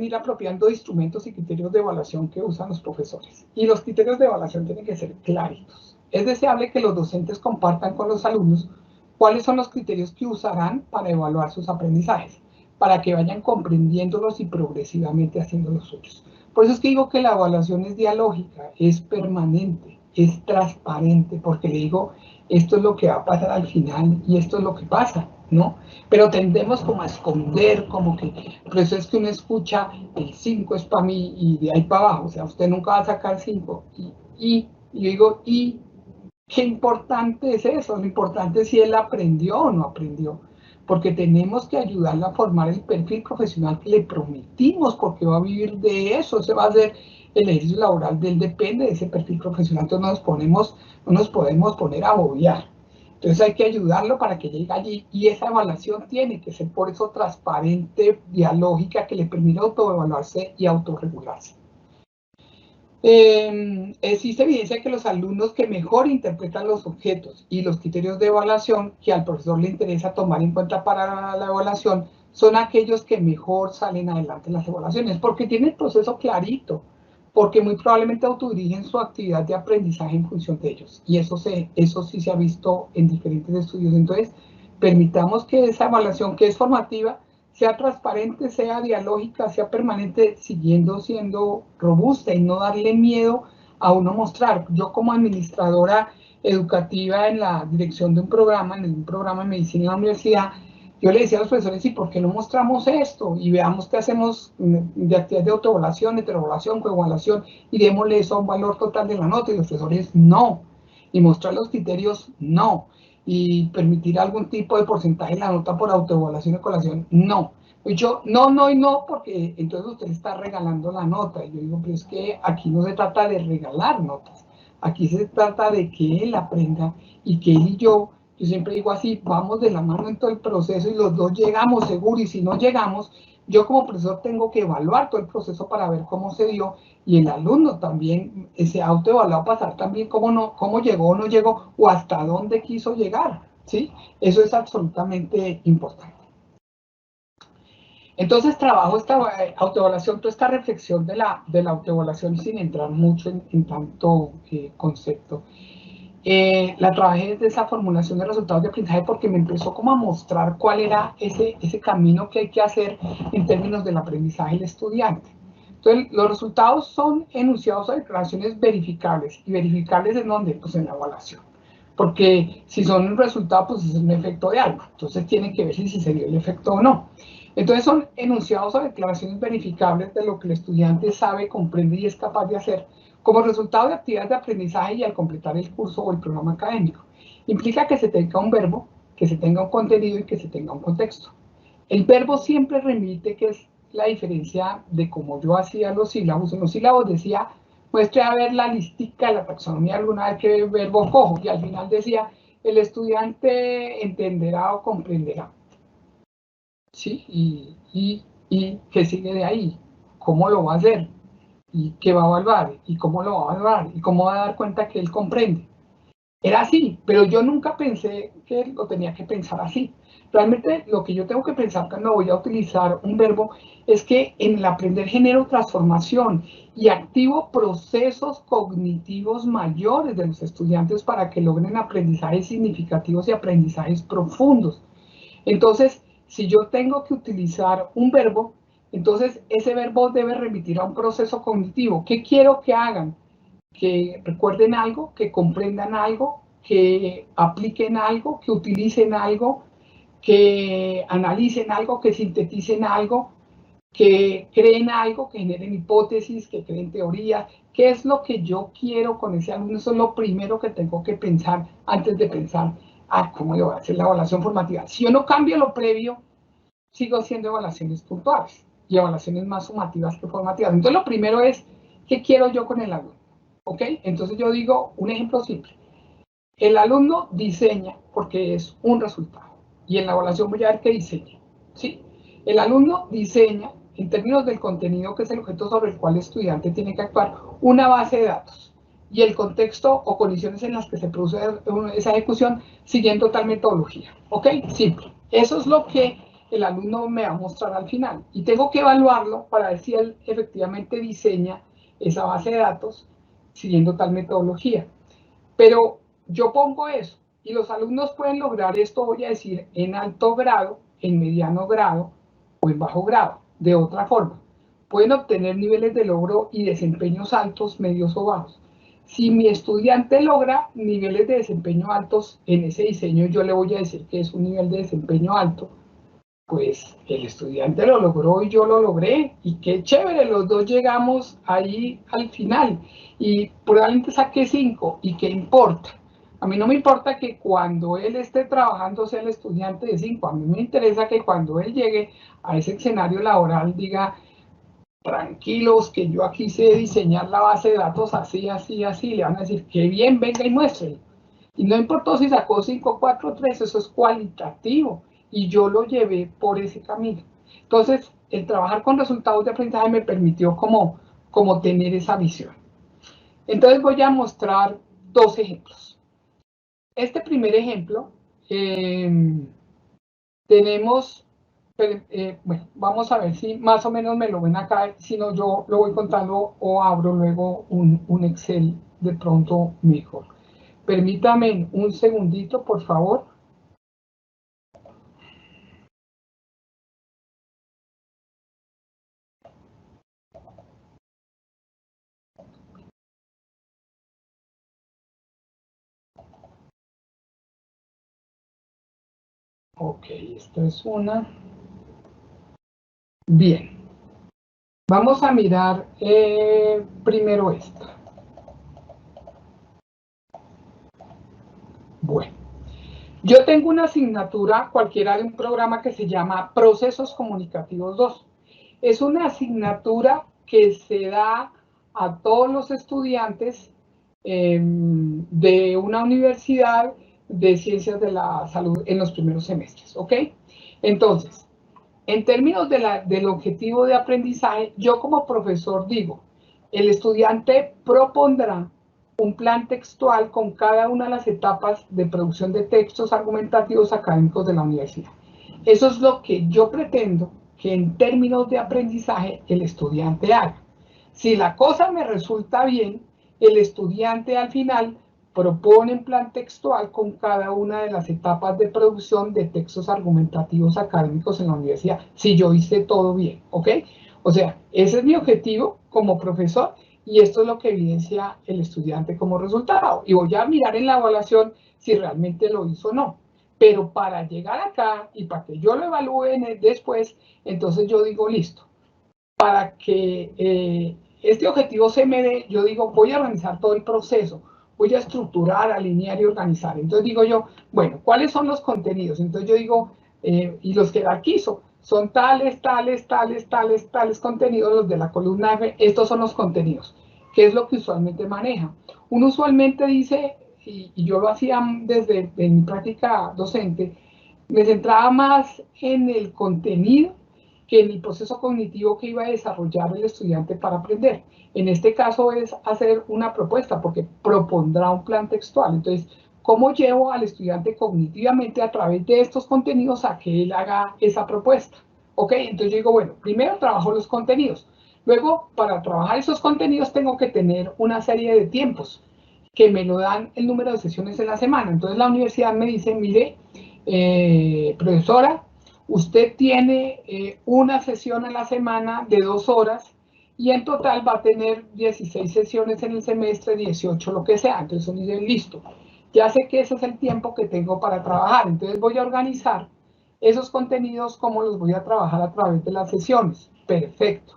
ir apropiando de instrumentos y criterios de evaluación que usan los profesores. Y los criterios de evaluación tienen que ser claritos. Es deseable que los docentes compartan con los alumnos cuáles son los criterios que usarán para evaluar sus aprendizajes, para que vayan comprendiéndolos y progresivamente haciendo los suyos. Por eso es que digo que la evaluación es dialógica, es permanente, es transparente, porque le digo, esto es lo que va a pasar al final y esto es lo que pasa, ¿no? Pero tendemos como a esconder, como que, por eso es que uno escucha, el 5 es para mí y de ahí para abajo, o sea, usted nunca va a sacar 5. Y yo digo, ¿y qué importante es eso? Lo importante es si él aprendió o no aprendió, porque tenemos que ayudarle a formar el perfil profesional que le prometimos, porque va a vivir de eso, ese va a ser el ejercicio laboral de él, depende de ese perfil profesional. Entonces no nos podemos poner a bobear. Entonces hay que ayudarlo para que llegue allí, y esa evaluación tiene que ser por eso transparente, dialógica, que le permita autoevaluarse y autorregularse. Existe evidencia que los alumnos que mejor interpretan los objetos y los criterios de evaluación que al profesor le interesa tomar en cuenta para la evaluación son aquellos que mejor salen adelante en las evaluaciones, porque tienen el proceso clarito, porque muy probablemente autodirigen su actividad de aprendizaje en función de ellos. Y eso sí se ha visto en diferentes estudios. Entonces, permitamos que esa evaluación, que es formativa, sea transparente, sea dialógica, sea permanente, siguiendo siendo robusta y no darle miedo a uno mostrar. Yo como administradora educativa en la dirección de un programa, en un programa de medicina en la universidad, yo le decía a los profesores, ¿y por qué no mostramos esto? Y veamos qué hacemos de actividad de autoevaluación, heteroevaluación, coevaluación, y démosle eso a un valor total de la nota. Y los profesores, no. Y mostrar los criterios, no. Y permitir algún tipo de porcentaje de la nota por autoevaluación o colación, no. Y yo, no, y no, porque entonces usted está regalando la nota. Y yo digo, pero es que aquí no se trata de regalar notas. Aquí se trata de que él aprenda y que él y yo siempre digo así, vamos de la mano en todo el proceso y los dos llegamos seguro, y si no llegamos, yo como profesor tengo que evaluar todo el proceso para ver cómo se dio, y el alumno también se autoevaluado para saber también cómo llegó o no llegó, o hasta dónde quiso llegar, ¿sí? Eso es absolutamente importante. Entonces trabajo esta autoevaluación, toda esta reflexión de la autoevaluación sin entrar mucho en tanto concepto. La trabajé desde esa formulación de resultados de aprendizaje porque me empezó como a mostrar cuál era ese camino que hay que hacer en términos del aprendizaje del estudiante. Entonces, los resultados son enunciados o declaraciones verificables. ¿Y verificables en dónde? Pues en la evaluación. Porque si son un resultado, pues es un efecto de algo. Entonces, tienen que ver si se dio el efecto o no. Entonces, son enunciados o declaraciones verificables de lo que el estudiante sabe, comprende y es capaz de hacer como resultado de actividades de aprendizaje y al completar el curso o el programa académico. Implica que se tenga un verbo, que se tenga un contenido y que se tenga un contexto. El verbo siempre remite, que es la diferencia de cómo yo hacía los sílabos. En los sílabos decía, muestre a ver la listica de la taxonomía alguna vez que verbo cojo, y al final decía, el estudiante entenderá o comprenderá. ¿Sí? ¿Y qué sigue de ahí? ¿Cómo lo va a hacer? ¿Y qué va a evaluar? ¿Y cómo lo va a evaluar? ¿Y cómo va a dar cuenta que él comprende? Era así, pero yo nunca pensé que lo tenía que pensar así. Realmente lo que yo tengo que pensar cuando voy a utilizar un verbo es que en el aprender genero transformación y activo procesos cognitivos mayores de los estudiantes para que logren aprendizajes significativos y aprendizajes profundos. Entonces, si yo tengo que utilizar un verbo, entonces ese verbo debe remitir a un proceso cognitivo. ¿Qué quiero que hagan? Que recuerden algo, que comprendan algo, que apliquen algo, que utilicen algo, que analicen algo, que sinteticen algo, que creen algo, que generen hipótesis, que creen teorías. ¿Qué es lo que yo quiero con ese alumno? Eso es lo primero que tengo que pensar antes de pensar, ¿cómo le voy a hacer la evaluación formativa? Si yo no cambio lo previo, sigo haciendo evaluaciones puntuales y evaluaciones más sumativas que formativas. Entonces, lo primero es, ¿qué quiero yo con el alumno? ¿Ok? Entonces, yo digo un ejemplo simple. El alumno diseña porque es un resultado. Y en la evaluación voy a ver qué diseña. ¿Sí? El alumno diseña, en términos del contenido, que es el objeto sobre el cual el estudiante tiene que actuar, una base de datos. Y el contexto o condiciones en las que se produce esa ejecución siguiendo tal metodología. ¿Ok? Simple. Eso es lo que el alumno me va a mostrar al final. Y tengo que evaluarlo para ver si él efectivamente diseña esa base de datos siguiendo tal metodología. Pero yo pongo eso y los alumnos pueden lograr esto, voy a decir, en alto grado, en mediano grado o en bajo grado. De otra forma, pueden obtener niveles de logro y desempeños altos, medios o bajos. Si mi estudiante logra niveles de desempeño altos en ese diseño, yo le voy a decir que es un nivel de desempeño alto, pues el estudiante lo logró y yo lo logré, y qué chévere, los dos llegamos ahí al final, y probablemente saqué 5, y qué importa. A mí no me importa que cuando él esté trabajando sea el estudiante de 5, a mí me interesa que cuando él llegue a ese escenario laboral diga, tranquilos, que yo aquí sé diseñar la base de datos así, así, así, le van a decir, qué bien, venga y muéstrelo. Y no importó si sacó 5, 4, 3, eso es cualitativo. Y yo lo llevé por ese camino. Entonces, el trabajar con resultados de aprendizaje me permitió como tener esa visión. Entonces voy a mostrar 2 ejemplos. Este primer ejemplo, tenemos, bueno, vamos a ver si más o menos me lo ven acá, si no yo lo voy contando o abro luego un Excel de pronto mejor. Permítame un segundito, por favor. Ok, esta es una. Bien. Vamos a mirar primero esta. Bueno, yo tengo una asignatura cualquiera de un programa que se llama Procesos Comunicativos 2. Es una asignatura que se da a todos los estudiantes de una universidad de ciencias de la salud en los primeros semestres, ¿ok? Entonces, en términos del objetivo de aprendizaje, yo como profesor digo, el estudiante propondrá un plan textual con cada una de las etapas de producción de textos argumentativos académicos de la universidad. Eso es lo que yo pretendo que en términos de aprendizaje el estudiante haga. Si la cosa me resulta bien, el estudiante al final propone un plan textual con cada una de las etapas de producción de textos argumentativos académicos en la universidad, si yo hice todo bien, ¿ok? O sea, ese es mi objetivo como profesor y esto es lo que evidencia el estudiante como resultado. Y voy a mirar en la evaluación si realmente lo hizo o no. Pero para llegar acá y para que yo lo evalúe después, entonces yo digo, listo, para que este objetivo se me dé, yo digo, voy a organizar todo el proceso, voy a estructurar, alinear y organizar. Entonces digo yo, bueno, ¿cuáles son los contenidos? Entonces yo digo, y los que jerarquizo, son tales, tales, tales, tales, tales contenidos, los de la columna F, estos son los contenidos. ¿Qué es lo que usualmente maneja? Uno usualmente dice, y yo lo hacía desde mi práctica docente, me centraba más en el contenido que en el proceso cognitivo que iba a desarrollar el estudiante para aprender. En este caso es hacer una propuesta, porque propondrá un plan textual. Entonces, ¿cómo llevo al estudiante cognitivamente a través de estos contenidos a que él haga esa propuesta? ¿Ok? Entonces yo digo, bueno, primero trabajo los contenidos. Luego, para trabajar esos contenidos tengo que tener una serie de tiempos que me lo dan el número de sesiones en la semana. Entonces la universidad me dice, mire, profesora, usted tiene una sesión a la semana de 2 horas y en total va a tener 16 sesiones en el semestre, 18, lo que sea. Entonces uno dice, listo, ya sé que ese es el tiempo que tengo para trabajar. Entonces voy a organizar esos contenidos, cómo los voy a trabajar a través de las sesiones. Perfecto.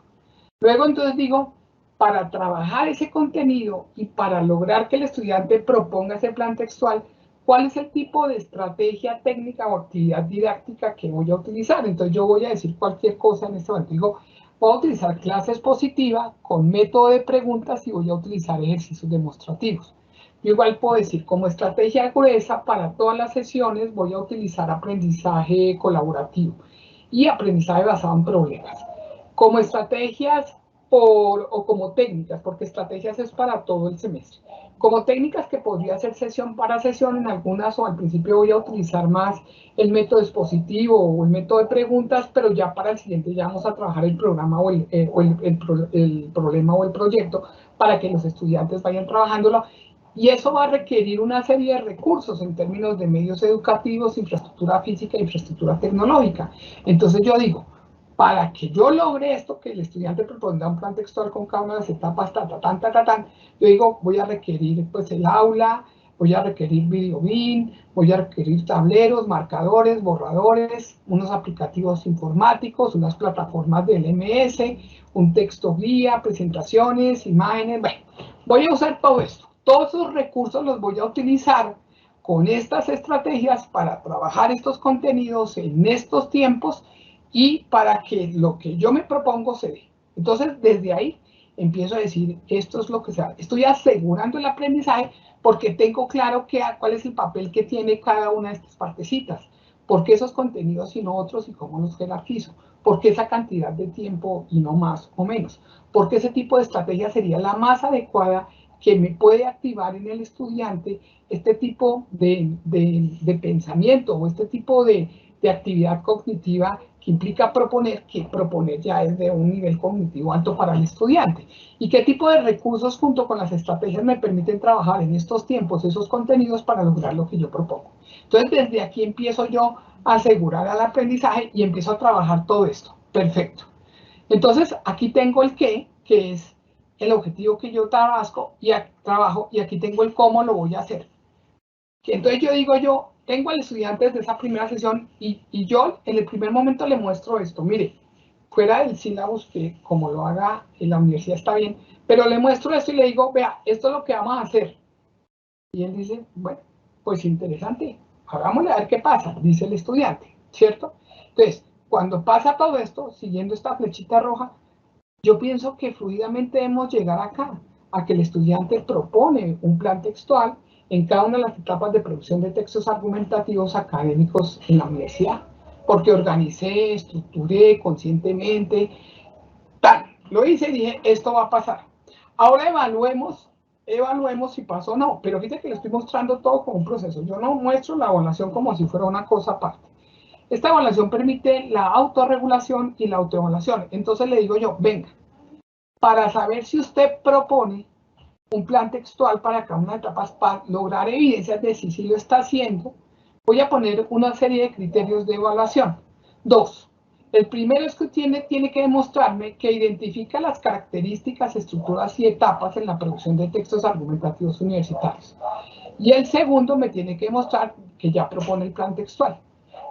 Luego entonces digo, para trabajar ese contenido y para lograr que el estudiante proponga ese plan textual, ¿cuál es el tipo de estrategia técnica o actividad didáctica que voy a utilizar? Entonces yo voy a decir cualquier cosa en este momento. Digo, voy a utilizar clase expositiva con método de preguntas y voy a utilizar ejercicios demostrativos. Yo igual puedo decir, como estrategia gruesa para todas las sesiones voy a utilizar aprendizaje colaborativo y aprendizaje basado en problemas. Como estrategias o como técnicas, porque estrategias es para todo el semestre. Como técnicas que podría ser sesión para sesión, en algunas o al principio voy a utilizar más el método expositivo o el método de preguntas, pero ya para el siguiente ya vamos a trabajar el programa o el problema o el proyecto para que los estudiantes vayan trabajándolo. Y eso va a requerir una serie de recursos en términos de medios educativos, infraestructura física e infraestructura tecnológica. Entonces yo digo, para que yo logre esto, que el estudiante proponga un plan textual con cada una de las etapas, yo digo, voy a requerir pues el aula, voy a requerir videobin, voy a requerir tableros, marcadores, borradores, unos aplicativos informáticos, unas plataformas del LMS, un texto guía, presentaciones, imágenes, bueno, voy a usar todo esto. Todos esos recursos los voy a utilizar con estas estrategias para trabajar estos contenidos en estos tiempos y para que lo que yo me propongo se dé. Entonces, desde ahí empiezo a decir, esto es lo que se hace. Estoy asegurando el aprendizaje porque tengo claro cuál es el papel que tiene cada una de estas partecitas. ¿Por qué esos contenidos y no otros y cómo los jerarquizo? ¿Por qué esa cantidad de tiempo y no más o menos? Porque ese tipo de estrategia sería la más adecuada que me puede activar en el estudiante este tipo de pensamiento o este tipo de actividad cognitiva que implica proponer, que proponer ya es de un nivel cognitivo alto para el estudiante. ¿Y qué tipo de recursos junto con las estrategias me permiten trabajar en estos tiempos, esos contenidos para lograr lo que yo propongo? Entonces, desde aquí empiezo yo a asegurar al aprendizaje y empiezo a trabajar todo esto. Perfecto. Entonces, aquí tengo el qué, que es el objetivo que yo trabajo, y aquí tengo el cómo lo voy a hacer. Entonces yo digo, yo tengo al estudiante desde esa primera sesión y yo en el primer momento le muestro esto. Mire, fuera del sílabus, que como lo haga en la universidad está bien, pero le muestro esto y le digo, vea, esto es lo que vamos a hacer. Y él dice, bueno, pues interesante, hagámosle a ver qué pasa, dice el estudiante, ¿cierto? Entonces, cuando pasa todo esto, siguiendo esta flechita roja, yo pienso que fluidamente debemos llegar acá, a que el estudiante propone un plan textual en cada una de las etapas de producción de textos argumentativos académicos en la universidad, porque organicé, estructuré conscientemente, tal, lo hice y dije, esto va a pasar. Ahora evaluemos si pasó o no, pero fíjate que le estoy mostrando todo como un proceso. Yo no muestro la evaluación como si fuera una cosa aparte. Esta evaluación permite la autorregulación y la autoevaluación. Entonces le digo yo, venga, para saber si usted propone, un plan textual para cada una de las etapas para lograr evidencias de si lo está haciendo. Voy a poner una serie de criterios de evaluación. 2. El primero es que tiene que demostrarme que identifica las características, estructuras y etapas en la producción de textos argumentativos universitarios. Y el segundo me tiene que demostrar que ya propone el plan textual.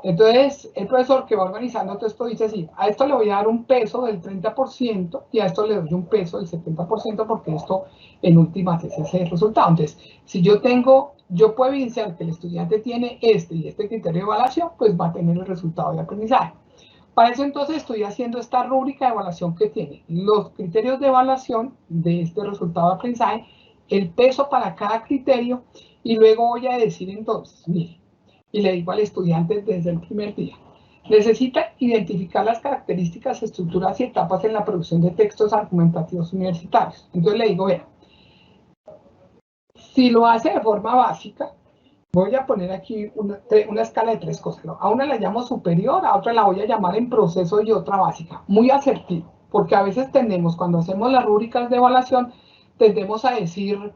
Entonces, el profesor que va organizando todo esto dice así, a esto le voy a dar un peso del 30% y a esto le doy un peso del 70% porque esto en últimas es ese resultado. Entonces, si yo puedo evidenciar que el estudiante tiene este y este criterio de evaluación, pues va a tener el resultado de aprendizaje. Para eso entonces estoy haciendo esta rúbrica de evaluación que tiene los criterios de evaluación de este resultado de aprendizaje, el peso para cada criterio y luego voy a decir entonces, mire, y le digo al estudiante desde el primer día, necesita identificar las características, estructuras y etapas en la producción de textos argumentativos universitarios. Entonces le digo, vea, si lo hace de forma básica, voy a poner aquí una escala de 3 cosas. ¿No? A una la llamo superior, a otra la voy a llamar en proceso y otra básica. Muy asertivo, porque a veces cuando hacemos las rúbricas de evaluación, tendemos a decir,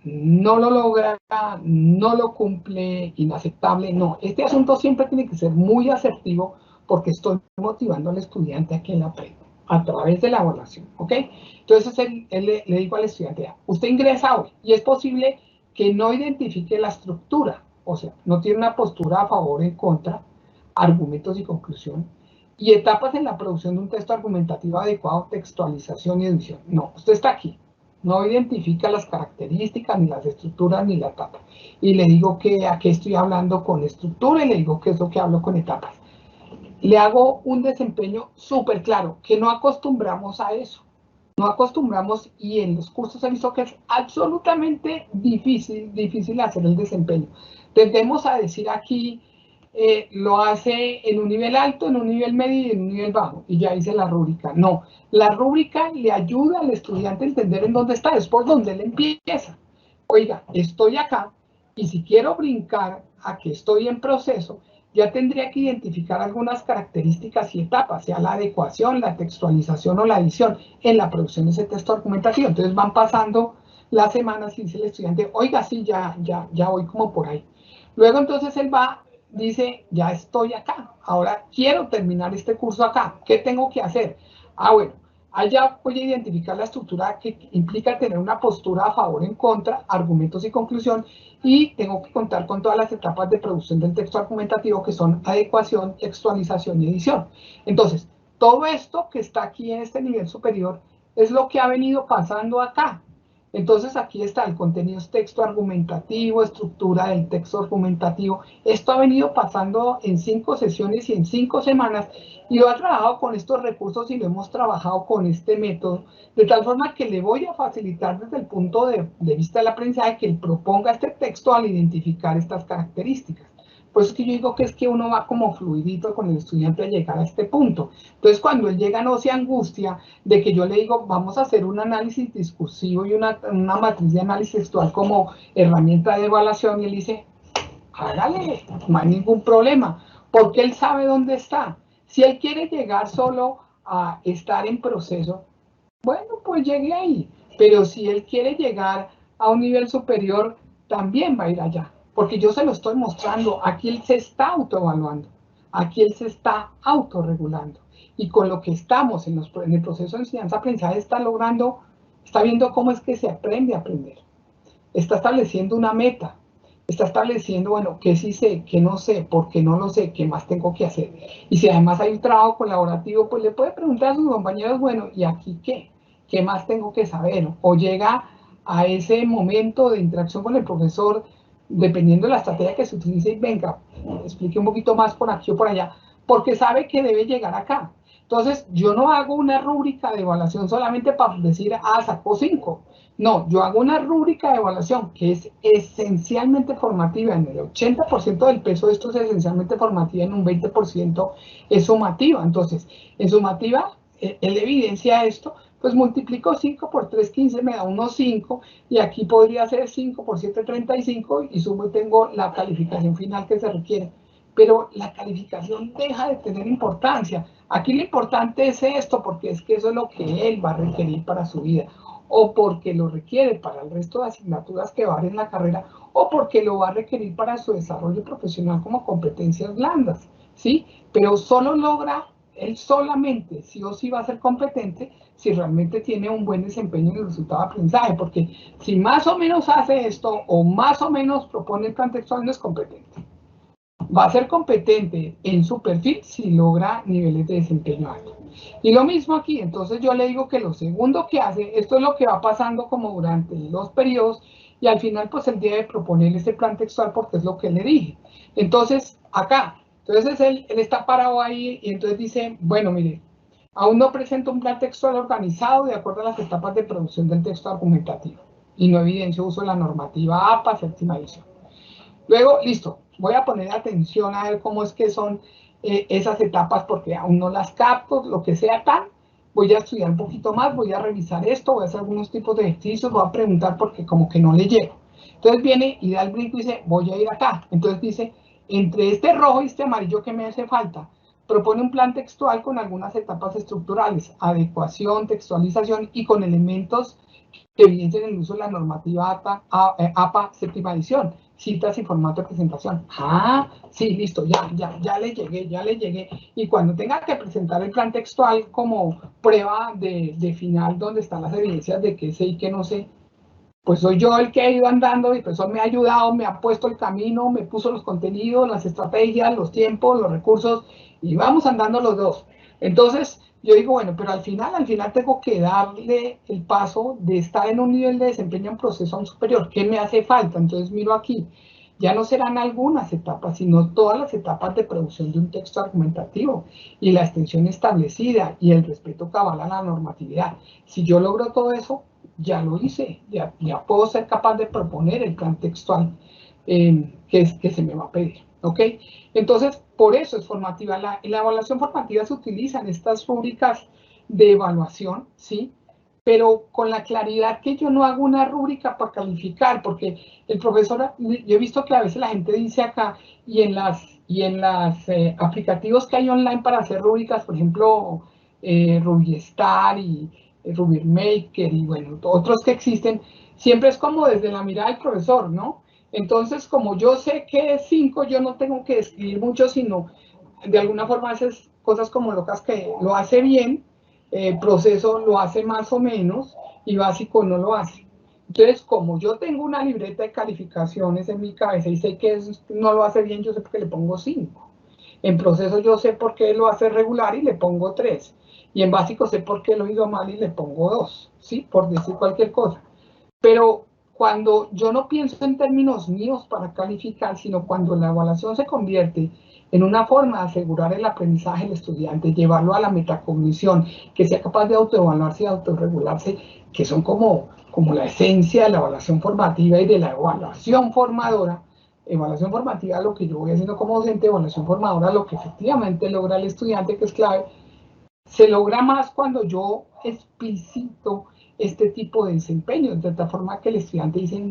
no lo logra, no lo cumple, inaceptable. No, este asunto siempre tiene que ser muy asertivo porque estoy motivando al estudiante a que él aprenda a través de la evaluación, ¿ok? Entonces le digo al estudiante, usted ingresa hoy y es posible que no identifique la estructura, o sea, no tiene una postura a favor o en contra, argumentos y conclusión, y etapas en la producción de un texto argumentativo adecuado, textualización y edición. No, usted está aquí, no identifica las características, ni las estructuras, ni la etapa. Y le digo que aquí estoy hablando con estructura y le digo que es lo que hablo con etapas. Le hago un desempeño súper claro, que no acostumbramos a eso. No acostumbramos y en los cursos he visto que es absolutamente difícil hacer el desempeño. Tendemos a decir aquí, lo hace en un nivel alto, en un nivel medio y en un nivel bajo, y ya hice la rúbrica. No, la rúbrica le ayuda al estudiante a entender en dónde está, es por donde él empieza. Oiga, estoy acá, y si quiero brincar a que estoy en proceso, ya tendría que identificar algunas características y etapas, sea la adecuación, la textualización o la edición en la producción de ese texto argumentativo. Entonces van pasando las semanas y dice el estudiante, oiga, sí, ya voy como por ahí. Luego entonces él dice, ya estoy acá, ahora quiero terminar este curso acá, ¿qué tengo que hacer? Bueno, allá voy a identificar la estructura que implica tener una postura a favor, en contra, argumentos y conclusión, y tengo que contar con todas las etapas de producción del texto argumentativo que son adecuación, textualización y edición. Entonces, todo esto que está aquí en este nivel superior es lo que ha venido pasando acá. Entonces aquí está el contenido texto argumentativo, estructura del texto argumentativo. Esto ha venido pasando en 5 sesiones y en 5 semanas y lo ha trabajado con estos recursos y lo hemos trabajado con este método, de tal forma que le voy a facilitar desde el punto de vista del aprendizaje que él proponga este texto al identificar estas características. Por eso es que yo digo que es que uno va como fluidito con el estudiante a llegar a este punto. Entonces, cuando él llega, no se angustia de que yo le digo, vamos a hacer un análisis discursivo y una matriz de análisis textual como herramienta de evaluación, y él dice, hágale, no hay ningún problema, porque él sabe dónde está. Si él quiere llegar solo a estar en proceso, bueno, pues llegue ahí. Pero si él quiere llegar a un nivel superior, también va a ir allá. Porque yo se lo estoy mostrando. Aquí él se está autoevaluando. Aquí él se está autorregulando. Y con lo que estamos en el proceso de enseñanza-aprendizaje está viendo cómo es que se aprende a aprender. Está estableciendo una meta. Está estableciendo, bueno, qué sí sé, qué no sé, por qué no lo sé, qué más tengo que hacer. Y si además hay un trabajo colaborativo, pues le puede preguntar a sus compañeros, bueno, ¿y aquí qué? ¿Qué más tengo que saber? O llega a ese momento de interacción con el profesor, dependiendo de la estrategia que se utilice, y venga, explique un poquito más por aquí o por allá, porque sabe que debe llegar acá. Entonces, yo no hago una rúbrica de evaluación solamente para decir, sacó 5. No, yo hago una rúbrica de evaluación que es esencialmente formativa. En el 80% del peso de esto es esencialmente formativa, en un 20% es sumativa. Entonces, en sumativa, él evidencia esto, pues multiplico 5 por 3, 15, me da unos 5, y aquí podría ser 5 por 7, 35, y sumo y tengo la calificación final que se requiere. Pero la calificación deja de tener importancia. Aquí lo importante es esto, porque es que eso es lo que él va a requerir para su vida. o porque lo requiere para el resto de asignaturas que va a dar en la carrera, o porque lo va a requerir para su desarrollo profesional como competencias blandas, ¿sí? Pero solo logra, él solamente, sí o sí va a ser competente si realmente tiene un buen desempeño en el resultado de aprendizaje, porque si más o menos hace esto, o más o menos propone el plan textual, no es competente. Va a ser competente en su perfil si logra niveles de desempeño alto. Y lo mismo aquí, entonces yo le digo que lo segundo que hace, esto es lo que va pasando como durante los periodos, y al final pues él debe proponer este plan textual porque es lo que le dije. Entonces, acá, entonces él está parado ahí y entonces dice, bueno, mire, aún no presento un plan textual organizado de acuerdo a las etapas de producción del texto argumentativo y no evidencio uso de la normativa APA, séptima edición. Luego, listo, voy a poner atención a ver cómo es que son esas etapas porque aún no las capto, lo que sea tal. Voy a estudiar un poquito más, voy a revisar esto, voy a hacer algunos tipos de ejercicios, voy a preguntar porque como que no le llego. Entonces viene y da el brinco y dice, voy a ir acá. Entonces dice, entre este rojo y este amarillo, ¿qué me hace falta? Propone un plan textual con algunas etapas estructurales, adecuación, textualización y con elementos que evidencien el uso de la normativa APA séptima edición, citas y formato de presentación. Ah, sí, listo, ya le llegué. Y cuando tenga que presentar el plan textual como prueba de final, donde están las evidencias de que sé y que no sé, pues soy yo el que ha ido andando y pues me ha ayudado, me ha puesto el camino, me puso los contenidos, las estrategias, los tiempos, los recursos, y vamos andando los dos. Entonces, yo digo, bueno, pero al final tengo que darle el paso de estar en un nivel de desempeño en proceso a un superior. ¿Qué me hace falta? Entonces miro aquí. Ya no serán algunas etapas, sino todas las etapas de producción de un texto argumentativo y la extensión establecida y el respeto cabal a la normatividad. Si yo logro todo eso, ya lo hice, ya puedo ser capaz de proponer el plan textual que se me va a pedir, ¿ok? Entonces, por eso es formativa. En la evaluación formativa se utilizan estas rúbricas de evaluación, ¿sí? Pero con la claridad que yo no hago una rúbrica para calificar, porque el profesor, yo he visto que a veces la gente dice acá, y en las aplicativos que hay online para hacer rúbricas, por ejemplo, Rubistar y RubyMaker y bueno, otros que existen, siempre es como desde la mirada del profesor, ¿no? Entonces, como yo sé que es 5, yo no tengo que escribir mucho, sino de alguna forma haces cosas como locas que lo hace bien, proceso lo hace más o menos y básico no lo hace. Entonces, como yo tengo una libreta de calificaciones en mi cabeza y sé que no lo hace bien, yo sé por qué le pongo 5. En proceso yo sé por qué lo hace regular y le pongo 3. Y en básico sé por qué lo hizo mal y le pongo 2, ¿sí? Por decir cualquier cosa. Pero cuando yo no pienso en términos míos para calificar, sino cuando la evaluación se convierte en una forma de asegurar el aprendizaje del estudiante, llevarlo a la metacognición, que sea capaz de autoevaluarse y autorregularse, que son como la esencia de la evaluación formativa y de la evaluación formadora. Evaluación formativa, lo que yo voy haciendo como docente, evaluación formadora, lo que efectivamente logra el estudiante, que es clave, se logra más cuando yo explicito este tipo de desempeño, de tal forma que el estudiante dice,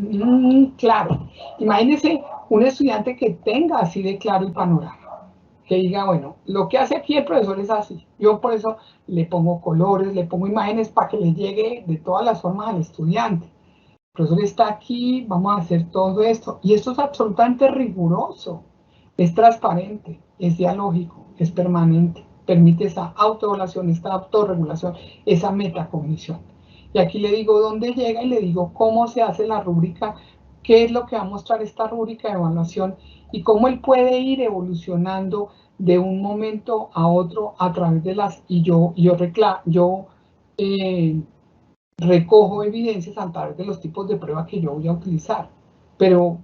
claro. Imagínense un estudiante que tenga así de claro el panorama, que diga, bueno, lo que hace aquí el profesor es así. Yo por eso le pongo colores, le pongo imágenes para que le llegue de todas las formas al estudiante. El profesor está aquí, vamos a hacer todo esto. Y esto es absolutamente riguroso, es transparente, es dialógico, es permanente, permite esa autoevaluación, esta autorregulación, esa metacognición. Y aquí le digo dónde llega y le digo cómo se hace la rúbrica, qué es lo que va a mostrar esta rúbrica de evaluación y cómo él puede ir evolucionando de un momento a otro a través de las... Y yo recojo evidencias a través de los tipos de prueba que yo voy a utilizar. Pero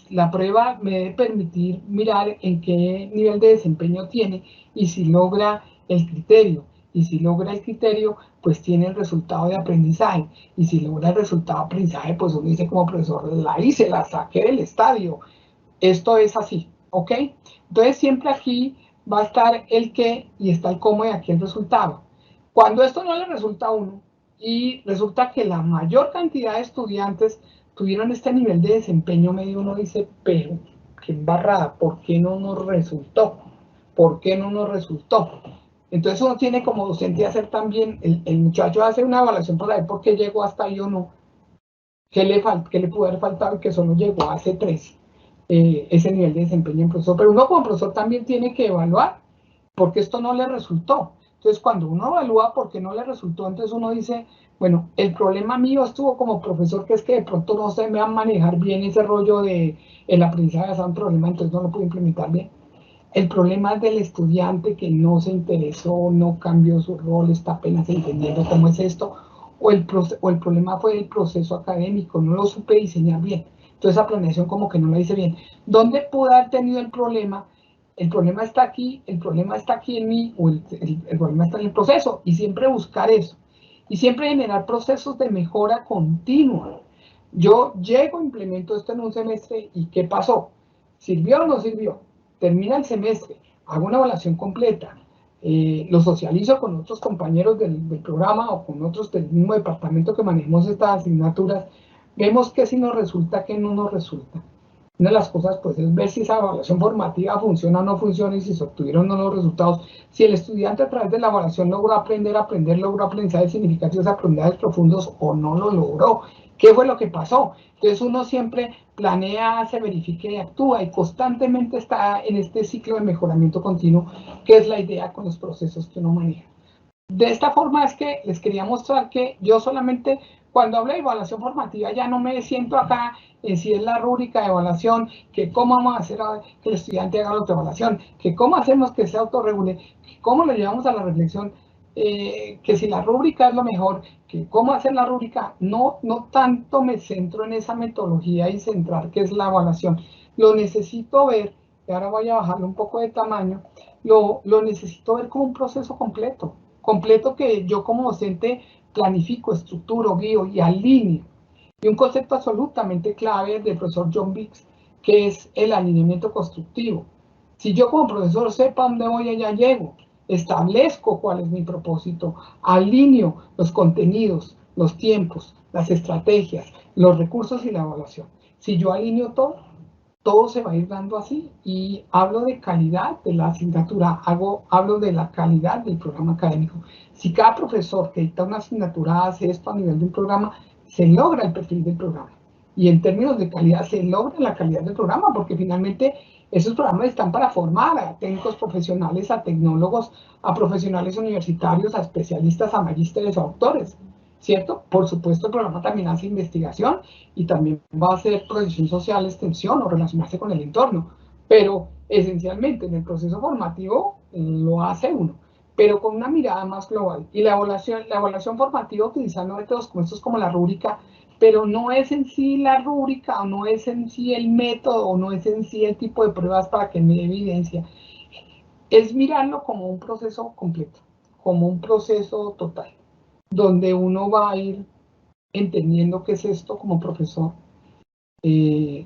la prueba me debe permitir mirar en qué nivel de desempeño tiene y si logra el criterio. Y si logra el criterio, pues tiene el resultado de aprendizaje. Y si logra el resultado de aprendizaje, pues uno dice como profesor, la hice, la saqué del estadio. Esto es así, ¿ok? Entonces siempre aquí va a estar el qué y está el cómo y aquí el resultado. Cuando esto no le resulta a uno y resulta que la mayor cantidad de estudiantes tuvieron este nivel de desempeño medio, uno dice, pero qué embarrada, ¿por qué no nos resultó? ¿Por qué no nos resultó? Entonces uno tiene como docente hacer también, el muchacho hace una evaluación para ver por qué llegó hasta ahí o no, qué le pudo haber faltado y que solo llegó a ese 13, ese nivel de desempeño en profesor. Pero uno como profesor también tiene que evaluar por qué esto no le resultó. Entonces cuando uno evalúa por qué no le resultó, entonces uno dice, bueno, el problema mío estuvo como profesor, que es que de pronto no se me va a manejar bien ese rollo de el aprendizaje basado en problema, entonces no lo puedo implementar bien. El problema es del estudiante que no se interesó, no cambió su rol, está apenas entendiendo cómo es esto, o el problema fue el proceso académico, no lo supe diseñar bien. Entonces esa planeación como que no la hice bien. ¿Dónde pudo haber tenido el problema? El problema está aquí, el problema está aquí en mí, o el problema está en el proceso, y siempre buscar eso. Y siempre generar procesos de mejora continua. Yo llego, implemento esto en un semestre, ¿y qué pasó? ¿Sirvió o no sirvió? Termina el semestre, hago una evaluación completa, lo socializo con otros compañeros del programa o con otros del mismo departamento que manejemos estas asignaturas, vemos que si nos resulta, que no nos resulta. Una de las cosas pues es ver si esa evaluación formativa funciona o no funciona y si se obtuvieron o no los resultados. Si el estudiante a través de la evaluación logró aprender, logró aprendizajes significativos, aprendizajes profundos o no lo logró. ¿Qué fue lo que pasó? Entonces uno siempre planea, se verifica y actúa y constantemente está en este ciclo de mejoramiento continuo, que es la idea con los procesos que uno maneja. De esta forma es que les quería mostrar que yo solamente, cuando hablo de evaluación formativa, ya no me siento acá en si es la rúbrica de evaluación, que cómo vamos a hacer que el estudiante haga la autoevaluación, que cómo hacemos que se autorregule, que cómo lo llevamos a la reflexión, que si la rúbrica es lo mejor, que cómo hacer la rúbrica. No tanto me centro en esa metodología y centrar que es la evaluación. Lo necesito ver, y ahora voy a bajarle un poco de tamaño, lo necesito ver como un proceso completo que yo como docente planifico, estructuro, guío y alineo. Y un concepto absolutamente clave del profesor John Biggs, que es el alineamiento constructivo. Si yo como profesor sepa dónde voy, allá llego, establezco cuál es mi propósito, alineo los contenidos, los tiempos, las estrategias, los recursos y la evaluación. Si yo alineo todo se va a ir dando así. Y hablo de calidad de la asignatura, hablo de la calidad del programa académico. Si cada profesor que dicta una asignatura hace esto a nivel de un programa, se logra el perfil del programa. Y en términos de calidad, se logra la calidad del programa, porque finalmente esos programas están para formar a técnicos profesionales, a tecnólogos, a profesionales universitarios, a especialistas, a magísteres o autores, ¿cierto? Por supuesto, el programa también hace investigación y también va a hacer proyección social, extensión o relacionarse con el entorno, pero esencialmente en el proceso formativo lo hace uno, pero con una mirada más global. Y la evaluación formativa utilizando métodos como estos, como la rúbrica, pero no es en sí la rúbrica, o no es en sí el método, o no es en sí el tipo de pruebas para que me dé evidencia. Es mirarlo como un proceso completo, como un proceso total, donde uno va a ir entendiendo qué es esto como profesor, que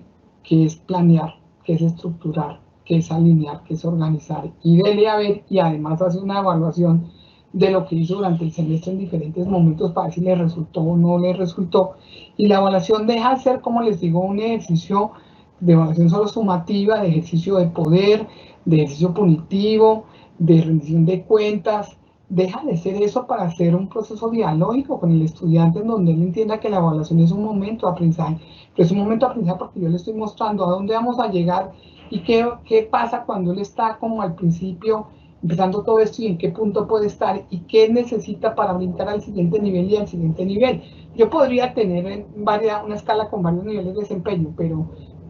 es planear, que es estructurar, que es alinear, que es organizar, y dele a ver, y además hace una evaluación de lo que hizo durante el semestre en diferentes momentos para ver si le resultó o no le resultó. Y la evaluación deja de ser, como les digo, un ejercicio de evaluación solo sumativa, de ejercicio de poder, de ejercicio punitivo, de rendición de cuentas. Deja de ser eso para hacer un proceso dialógico con el estudiante en donde él entienda que la evaluación es un momento de aprendizaje, pero es un momento de aprendizaje porque yo le estoy mostrando a dónde vamos a llegar y qué pasa cuando él está como al principio empezando todo esto y en qué punto puede estar y qué necesita para brincar al siguiente nivel y al siguiente nivel. Yo podría tener una escala con varios niveles de desempeño, pero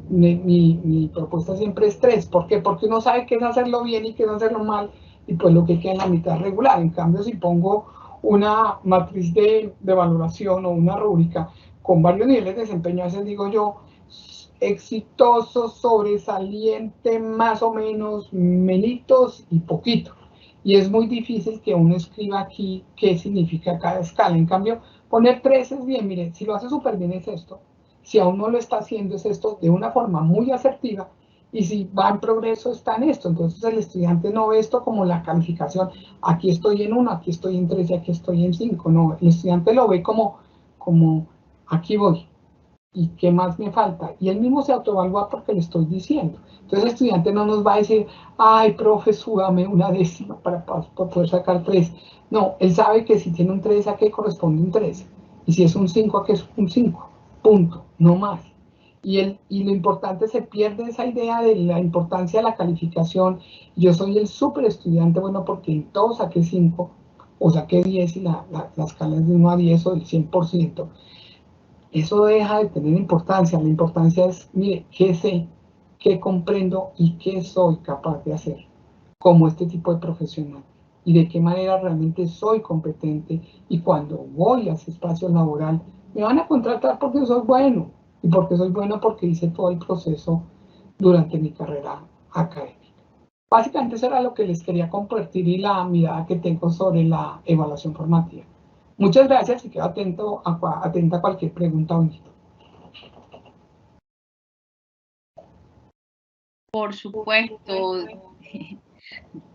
mi propuesta siempre es 3. ¿Por qué? Porque uno sabe qué es hacerlo bien y qué es hacerlo mal, y pues lo que queda en la mitad regular. En cambio, si pongo una matriz de valoración o una rúbrica con varios niveles de desempeño, a veces digo yo, exitoso, sobresaliente, más o menos, menitos y poquito. Y es muy difícil que uno escriba aquí qué significa cada escala. En cambio, poner 3 es bien. Mire, si lo hace súper bien es esto. Si aún no lo está haciendo es esto, de una forma muy asertiva. Y si va en progreso está en esto. Entonces el estudiante no ve esto como la calificación. Aquí estoy en 1, aquí estoy en 3 y aquí estoy en 5. No, el estudiante lo ve como aquí voy. ¿Y qué más me falta? Y él mismo se autoevalúa porque le estoy diciendo. Entonces el estudiante no nos va a decir, ay, profe, súbame una décima para poder sacar 3. No, él sabe que si tiene un 3, ¿a qué corresponde un 3? Y si es un 5, ¿a qué es un 5? Punto, no más. Y lo importante, se pierde esa idea de la importancia de la calificación. Yo soy el súper estudiante, bueno, porque en todo saqué 5 o saqué 10 y la escala es de 1 a 10 o del 100%. Eso deja de tener importancia. La importancia es, mire, qué sé, qué comprendo y qué soy capaz de hacer como este tipo de profesional. Y de qué manera realmente soy competente. Y cuando voy a ese espacio laboral, me van a contratar porque soy bueno. Y porque soy bueno porque hice todo el proceso durante mi carrera académica. Básicamente eso era lo que les quería compartir y la mirada que tengo sobre la evaluación formativa. Muchas gracias y quedo atenta a cualquier pregunta o inquietud. Por supuesto,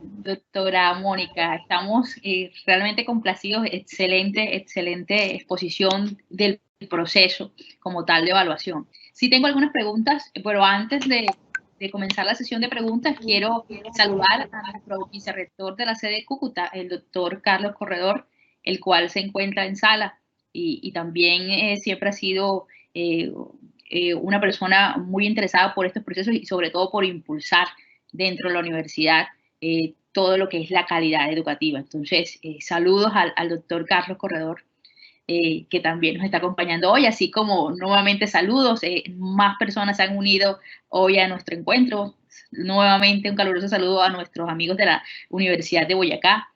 doctora Mónica, estamos realmente complacidos. Excelente, excelente exposición del proceso como tal de evaluación. Sí tengo algunas preguntas, pero antes de comenzar la sesión de preguntas, quiero saludar a nuestro vicerrector de la sede de Cúcuta, el doctor Carlos Corredor, el cual se encuentra en sala y también siempre ha sido una persona muy interesada por estos procesos y sobre todo por impulsar dentro de la universidad todo lo que es la calidad educativa. Entonces, saludos al doctor Carlos Corredor, que también nos está acompañando hoy, así como nuevamente saludos, más personas se han unido hoy a nuestro encuentro. Nuevamente un caluroso saludo a nuestros amigos de la Universidad de Boyacá,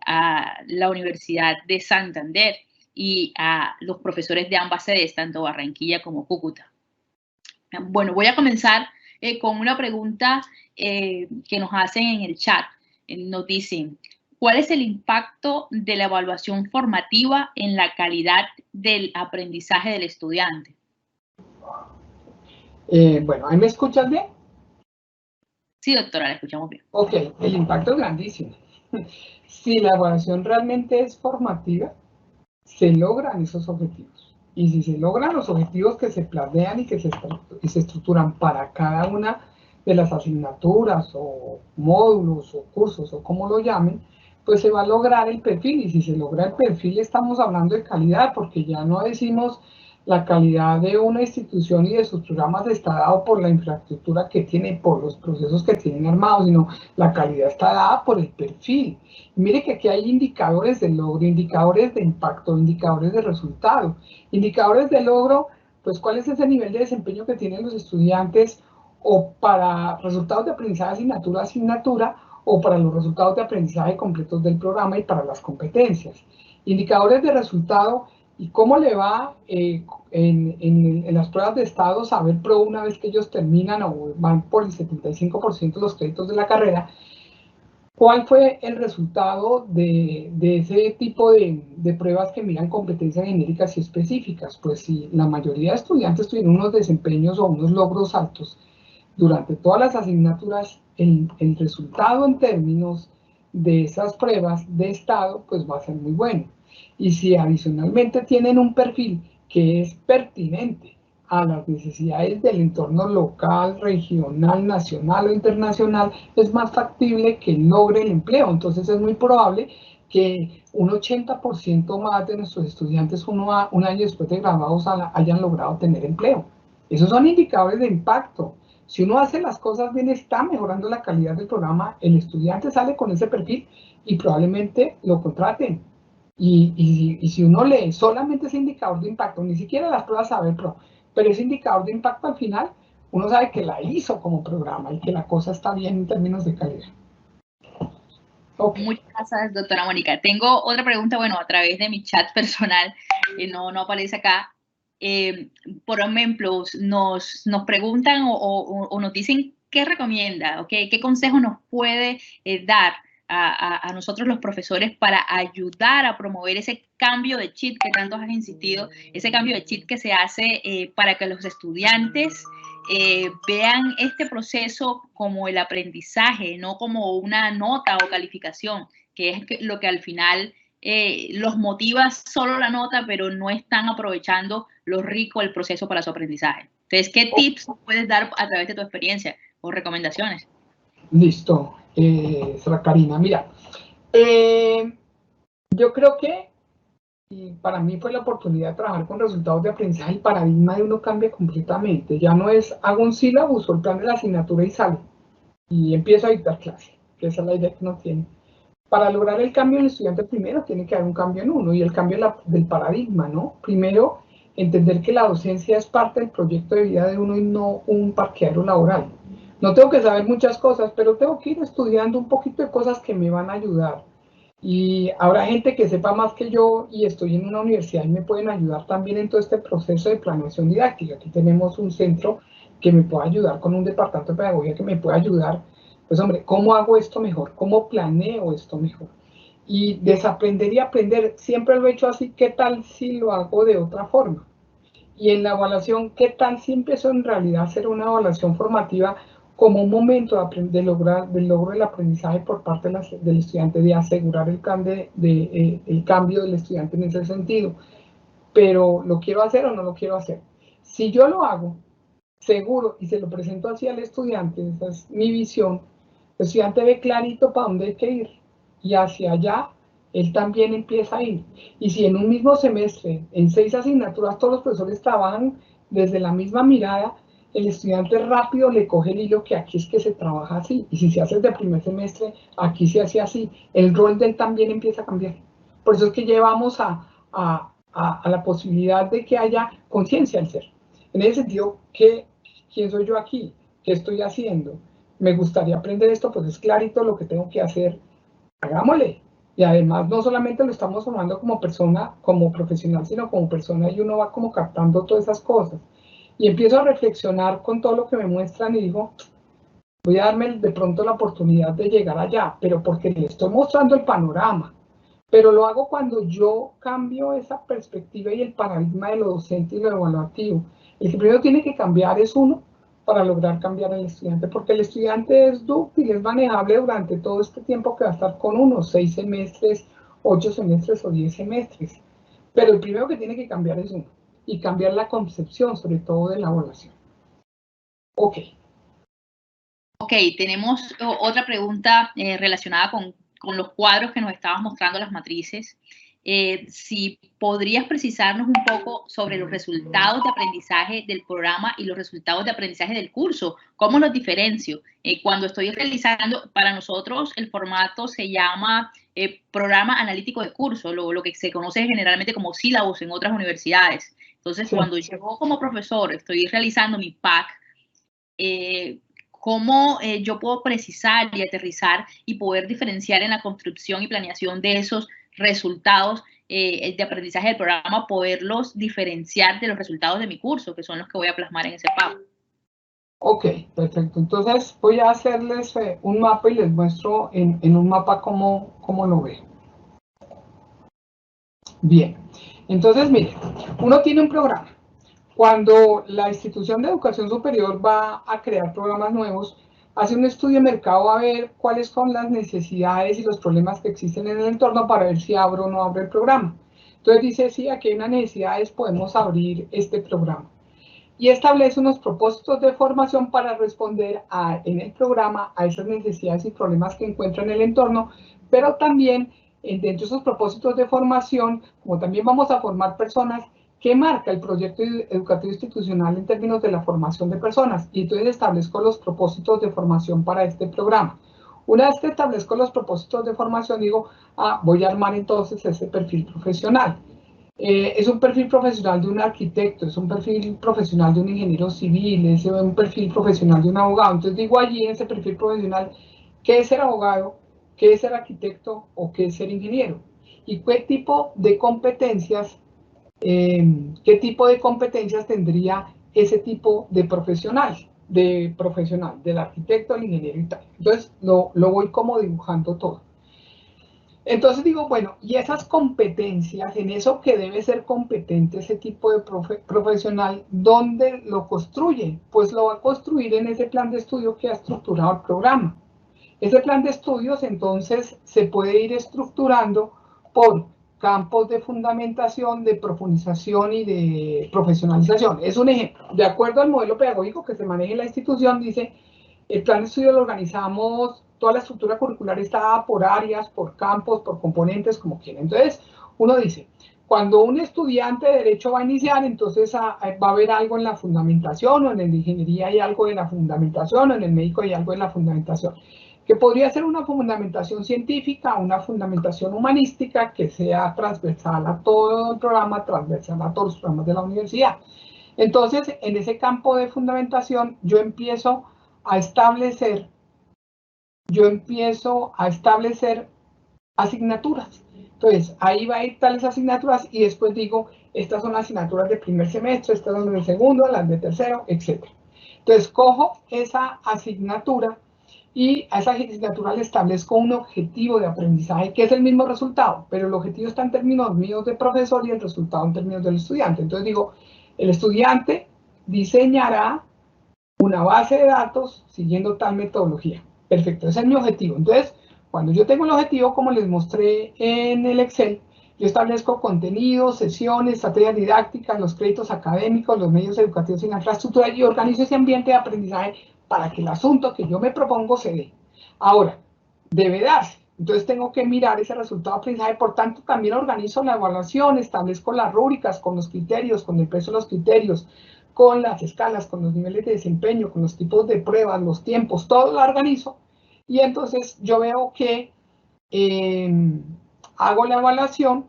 a la Universidad de Santander y a los profesores de ambas sedes, tanto Barranquilla como Cúcuta. Bueno, voy a comenzar con una pregunta que nos hacen en el chat. Nos dicen, ¿cuál es el impacto de la evaluación formativa en la calidad del aprendizaje del estudiante? Bueno, ¿ahí me escuchas bien? Sí, doctora, la escuchamos bien. Ok, el impacto es grandísimo. Si la evaluación realmente es formativa, se logran esos objetivos. Y si se logran los objetivos que se planean y que se estructuran para cada una de las asignaturas o módulos o cursos o como lo llamen, pues se va a lograr el perfil. Y si se logra el perfil, estamos hablando de calidad, porque ya no decimos la calidad de una institución y de sus programas está dado por la infraestructura que tiene, por los procesos que tienen armados, sino la calidad está dada por el perfil. Y mire que aquí hay indicadores de logro, indicadores de impacto, indicadores de resultado. Indicadores de logro, pues cuál es ese nivel de desempeño que tienen los estudiantes o para resultados de aprendizaje asignatura a asignatura o para los resultados de aprendizaje completos del programa y para las competencias. Indicadores de resultado y cómo le va en las pruebas de estado saber pro una vez que ellos terminan o van por el 75% de los créditos de la carrera. ¿Cuál fue el resultado de ese tipo de pruebas que miran competencias genéricas y específicas? Pues si la mayoría de estudiantes tuvieron unos desempeños o unos logros altos durante todas las asignaturas, el resultado en términos de esas pruebas de estado pues va a ser muy bueno. Y si adicionalmente tienen un perfil que es pertinente a las necesidades del entorno local, regional, nacional o internacional, es más factible que logre el empleo. Entonces es muy probable que un 80% más de nuestros estudiantes un año después de graduados hayan logrado tener empleo. Esos son indicadores de impacto. Si uno hace las cosas bien, está mejorando la calidad del programa, el estudiante sale con ese perfil y probablemente lo contraten. Y si uno lee solamente ese indicador de impacto, ni siquiera las pruebas saber, pero ese indicador de impacto al final, uno sabe que la hizo como programa y que la cosa está bien en términos de calidad. Okay. Muchas gracias, doctora Mónica. Tengo otra pregunta, bueno, a través de mi chat personal, que no aparece acá. Por ejemplo, nos preguntan o nos dicen qué recomienda, okay, qué consejo nos puede dar a nosotros los profesores para ayudar a promover ese cambio de chip que tanto has insistido, ese cambio de chip que se hace para que los estudiantes vean este proceso como el aprendizaje, no como una nota o calificación, que es lo que al final los motiva solo la nota, pero no están aprovechando lo rico del proceso para su aprendizaje. Entonces, ¿qué tips puedes dar a través de tu experiencia o recomendaciones? Listo, Sra. Karina. Mira, yo creo que para mí fue la oportunidad de trabajar con resultados de aprendizaje. El paradigma de uno cambia completamente. Ya no es hago un sílabo, uso el plan de la asignatura y salgo. Y empiezo a dictar clase, que esa es la idea que uno tiene. Para lograr el cambio en el estudiante, primero tiene que haber un cambio en uno, y el cambio del paradigma, ¿no? Primero, entender que la docencia es parte del proyecto de vida de uno y no un parqueadero laboral. No tengo que saber muchas cosas, pero tengo que ir estudiando un poquito de cosas que me van a ayudar. Y habrá gente que sepa más que yo y estoy en una universidad y me pueden ayudar también en todo este proceso de planeación didáctica. Aquí tenemos un centro que me puede ayudar con un departamento de pedagogía que me puede ayudar. Pues hombre, ¿cómo hago esto mejor? ¿Cómo planeo esto mejor? Y desaprender y aprender, siempre lo he hecho así, ¿qué tal si lo hago de otra forma? Y en la evaluación, ¿qué tal si empiezo en realidad a hacer una evaluación formativa como un momento del logro del aprendizaje por parte del estudiante, de asegurar el cambio del estudiante en ese sentido? Pero ¿lo quiero hacer o no lo quiero hacer? Si yo lo hago, seguro, y se lo presento así al estudiante, esa es mi visión, el estudiante ve clarito para dónde hay que ir, y hacia allá él también empieza a ir. Y si en un mismo semestre, en 6 asignaturas, todos los profesores trabajan desde la misma mirada, el estudiante rápido le coge el hilo que aquí es que se trabaja así. Y si se hace desde el primer semestre, aquí se hace así. El rol de él también empieza a cambiar. Por eso es que llevamos a la posibilidad de que haya conciencia al ser. En ese sentido, ¿quién soy yo aquí? ¿Qué estoy haciendo? Me gustaría aprender esto, pues es clarito lo que tengo que hacer. Hagámosle. Y además no solamente lo estamos formando como persona, como profesional, sino como persona, y uno va como captando todas esas cosas. Y empiezo a reflexionar con todo lo que me muestran y digo, voy a darme de pronto la oportunidad de llegar allá, pero porque le estoy mostrando el panorama. Pero lo hago cuando yo cambio esa perspectiva y el paradigma de lo docente y lo evaluativo. El que primero tiene que cambiar es uno para lograr cambiar al estudiante, porque el estudiante es dúctil, es manejable durante todo este tiempo que va a estar con uno, 6 semestres, 8 semestres o 10 semestres. Pero el primero que tiene que cambiar es uno, y cambiar la concepción, sobre todo de la evaluación. Ok. Ok, tenemos otra pregunta relacionada con los cuadros que nos estabas mostrando, las matrices. Si podrías precisarnos un poco sobre los resultados de aprendizaje del programa y los resultados de aprendizaje del curso. ¿Cómo los diferencio? Cuando estoy realizando, para nosotros el formato se llama programa analítico de curso, lo que se conoce generalmente como sílabos en otras universidades. Entonces, sí, cuando yo como profesor estoy realizando mi PAC, cómo yo puedo precisar y aterrizar y poder diferenciar en la construcción y planeación de esos resultados de aprendizaje del programa, poderlos diferenciar de los resultados de mi curso, que son los que voy a plasmar en ese PAP. Ok, perfecto. Entonces voy a hacerles un mapa y les muestro en un mapa cómo lo veo. Bien, entonces miren, uno tiene un programa. Cuando la institución de educación superior va a crear programas nuevos, hace un estudio de mercado a ver cuáles son las necesidades y los problemas que existen en el entorno para ver si abre o no abre el programa. Entonces dice, sí, aquí hay unas necesidades, podemos abrir este programa. Y establece unos propósitos de formación para responder en el programa a esas necesidades y problemas que encuentra en el entorno, pero también dentro de esos propósitos de formación, como también vamos a formar personas, ¿qué marca el proyecto educativo institucional en términos de la formación de personas? Y entonces establezco los propósitos de formación para este programa. Una vez que establezco los propósitos de formación, digo, voy a armar entonces ese perfil profesional. Es un perfil profesional de un arquitecto, es un perfil profesional de un ingeniero civil, es un perfil profesional de un abogado. Entonces digo allí en ese perfil profesional, ¿qué es ser abogado? ¿Qué es ser arquitecto? ¿O qué es ser ingeniero? ¿Y qué tipo de competencias tendría ese tipo de profesional? Del arquitecto al ingeniero y tal. Entonces lo voy como dibujando todo. Entonces digo, bueno, y esas competencias, en eso que debe ser competente ese tipo de profesional, ¿dónde lo construye? Pues lo va a construir en ese plan de estudio que ha estructurado el programa. Ese plan de estudios entonces se puede ir estructurando por campos de fundamentación, de profundización y de profesionalización. Es un ejemplo. De acuerdo al modelo pedagógico que se maneja en la institución, dice, el plan de estudio lo organizamos, toda la estructura curricular está por áreas, por campos, por componentes, como quieran. Entonces, uno dice, cuando un estudiante de Derecho va a iniciar, entonces va a haber algo en la fundamentación, o en el de Ingeniería hay algo de la fundamentación, o en el médico hay algo de la fundamentación, que podría ser una fundamentación científica, una fundamentación humanística, que sea transversal a todo el programa, transversal a todos los programas de la universidad. Entonces, en ese campo de fundamentación, yo empiezo a establecer asignaturas. Entonces, ahí va a ir tales asignaturas y después digo, estas son las asignaturas de primer semestre, estas son de segundo, las de tercero, etc. Entonces, cojo esa asignatura y a esa asignatura le establezco un objetivo de aprendizaje, que es el mismo resultado, pero el objetivo está en términos míos de profesor y el resultado en términos del estudiante. Entonces digo, el estudiante diseñará una base de datos siguiendo tal metodología. Perfecto, ese es mi objetivo. Entonces, cuando yo tengo el objetivo, como les mostré en el Excel, yo establezco contenidos, sesiones, estrategias didácticas, los créditos académicos, los medios educativos y la infraestructura, y organizo ese ambiente de aprendizaje para que el asunto que yo me propongo se dé. Ahora, debe darse. Entonces tengo que mirar ese resultado de aprendizaje, por tanto también organizo la evaluación, establezco las rúbricas con los criterios, con el peso de los criterios, con las escalas, con los niveles de desempeño, con los tipos de pruebas, los tiempos, todo lo organizo. Y entonces yo veo que hago la evaluación,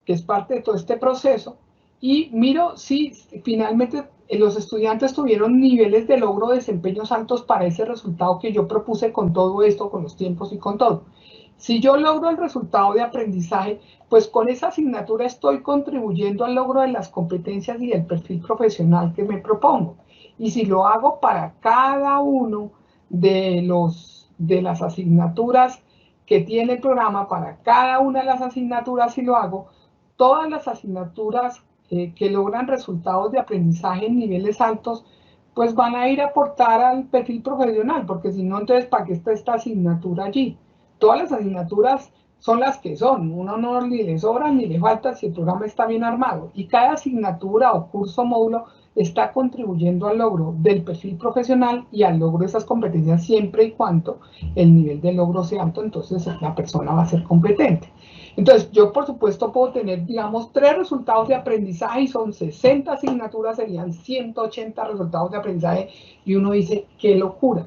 que es parte de todo este proceso, y miro si finalmente los estudiantes tuvieron niveles de logro de desempeños altos para ese resultado que yo propuse con todo esto, con los tiempos y con todo. Si yo logro el resultado de aprendizaje, pues con esa asignatura estoy contribuyendo al logro de las competencias y del perfil profesional que me propongo. Y si lo hago para cada uno de las asignaturas que tiene el programa, para cada una de las asignaturas, si lo hago, todas las asignaturas que logran resultados de aprendizaje en niveles altos, pues van a ir a aportar al perfil profesional, porque si no, entonces, ¿para qué está esta asignatura allí? Todas las asignaturas son las que son, uno no ni le sobra ni le falta si el programa está bien armado, y cada asignatura o curso o módulo está contribuyendo al logro del perfil profesional y al logro de esas competencias siempre y cuando el nivel de logro sea alto, entonces la persona va a ser competente. Entonces, yo por supuesto puedo tener, digamos, 3 resultados de aprendizaje y son 60 asignaturas, serían 180 resultados de aprendizaje, y uno dice, qué locura,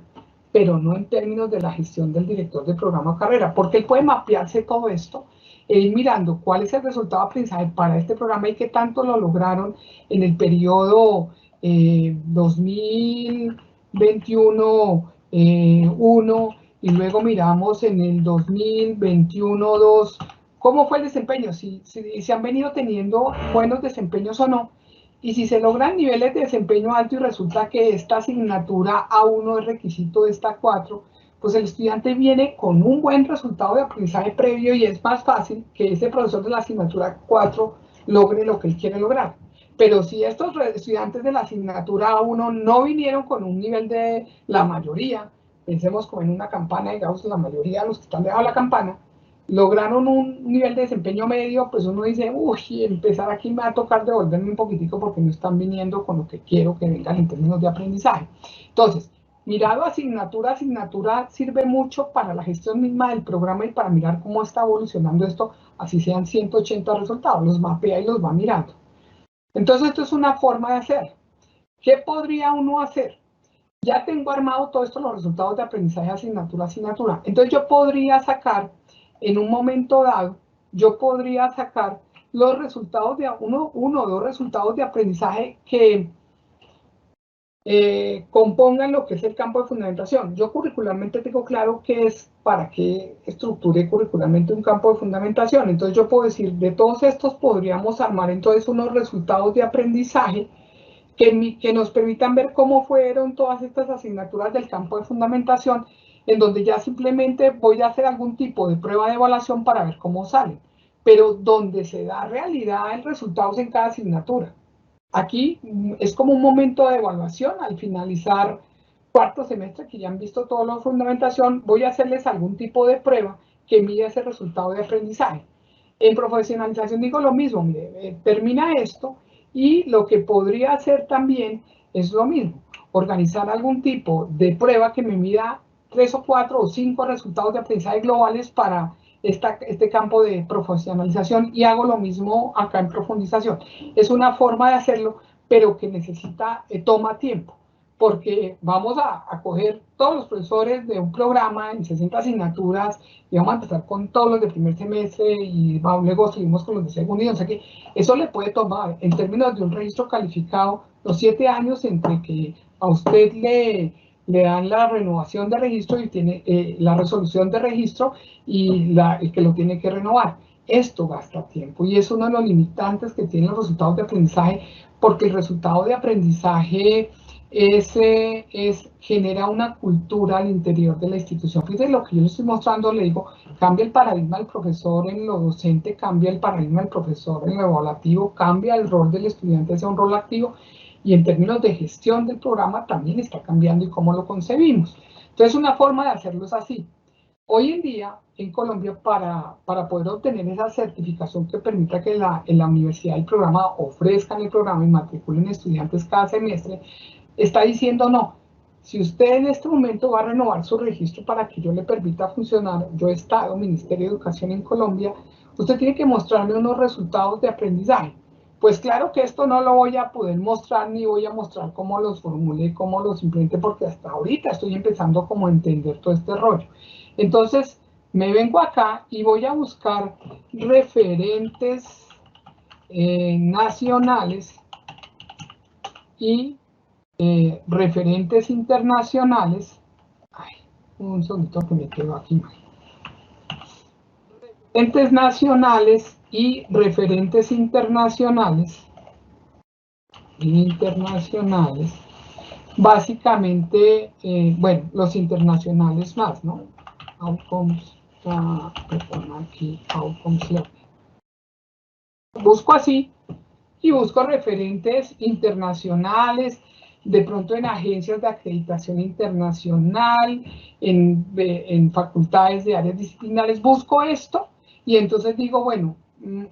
pero no en términos de la gestión del director de programa o carrera, porque él puede mapearse todo esto e ir mirando cuál es el resultado de aprendizaje para este programa y qué tanto lo lograron en el periodo 2021 1, y luego miramos en el 2021 2, cómo fue el desempeño, si han venido teniendo buenos desempeños o no. Y si se logran niveles de desempeño alto y resulta que esta asignatura A1 es requisito de esta 4, pues el estudiante viene con un buen resultado de aprendizaje previo y es más fácil que ese profesor de la asignatura 4 logre lo que él quiere lograr. Pero si estos estudiantes de la asignatura A1 no vinieron con un nivel de la mayoría, pensemos como en una campana de Gauss, la mayoría de los que están debajo de la campana, lograron un nivel de desempeño medio, pues uno dice, uy, empezar aquí me va a tocar devolverme un poquitico porque no están viniendo con lo que quiero que vengan en términos de aprendizaje. Entonces, mirado asignatura a asignatura sirve mucho para la gestión misma del programa y para mirar cómo está evolucionando esto, así sean 180 resultados, los mapea y los va mirando. Entonces, esto es una forma de hacer. ¿Qué podría uno hacer? Ya tengo armado todo esto, los resultados de aprendizaje asignatura a asignatura. Entonces, yo podría sacar en un momento dado, yo podría sacar los resultados de uno o dos resultados de aprendizaje que compongan lo que es el campo de fundamentación. Yo curricularmente tengo claro qué es, para qué estructure curricularmente un campo de fundamentación. Entonces yo puedo decir, de todos estos podríamos armar entonces unos resultados de aprendizaje que nos permitan ver cómo fueron todas estas asignaturas del campo de fundamentación, en donde ya simplemente voy a hacer algún tipo de prueba de evaluación para ver cómo salen, pero donde se da realidad el resultado en cada asignatura. Aquí es como un momento de evaluación al finalizar cuarto semestre, que ya han visto todo lo de fundamentación, voy a hacerles algún tipo de prueba que mida ese resultado de aprendizaje. En profesionalización digo lo mismo, mire, termina esto y lo que podría hacer también es lo mismo, organizar algún tipo de prueba que me mida 3 o 4 o 5 resultados de aprendizaje globales para este campo de profesionalización y hago lo mismo acá en profundización. Es una forma de hacerlo, pero que necesita, toma tiempo, porque vamos a coger todos los profesores de un programa en 60 asignaturas y vamos a empezar con todos los de primer semestre y luego seguimos con los de segundo y no sé qué. Eso le puede tomar, en términos de un registro calificado, los 7 años entre que a usted le dan la renovación de registro y tiene la resolución de registro y el que lo tiene que renovar. Esto gasta tiempo y es uno de los limitantes que tienen los resultados de aprendizaje, porque el resultado de aprendizaje genera una cultura al interior de la institución. Fíjense lo que yo les estoy mostrando, le digo, cambia el paradigma del profesor en lo docente, cambia el paradigma del profesor en lo evaluativo, cambia el rol del estudiante hacia un rol activo, y en términos de gestión del programa también está cambiando y cómo lo concebimos. Entonces, una forma de hacerlo es así. Hoy en día, en Colombia, para poder obtener esa certificación que permita que en la universidad el programa ofrezcan el programa y matriculen estudiantes cada semestre, está diciendo no. Si usted en este momento va a renovar su registro para que yo le permita funcionar, yo Estado, Ministerio de Educación en Colombia, usted tiene que mostrarme unos resultados de aprendizaje. Pues claro que esto no lo voy a poder mostrar, ni voy a mostrar cómo los formule, cómo los implemente, porque hasta ahorita estoy empezando como a entender todo este rollo. Entonces, me vengo acá y voy a buscar referentes nacionales y referentes internacionales. Ay, un segundito que me quedo aquí. Referentes nacionales y referentes internacionales. Básicamente, bueno, los internacionales más, ¿no? Outcomes, aquí, outcomes learning. Busco así y busco referentes internacionales, de pronto en agencias de acreditación internacional, en facultades de áreas disciplinares, busco esto y entonces digo, bueno,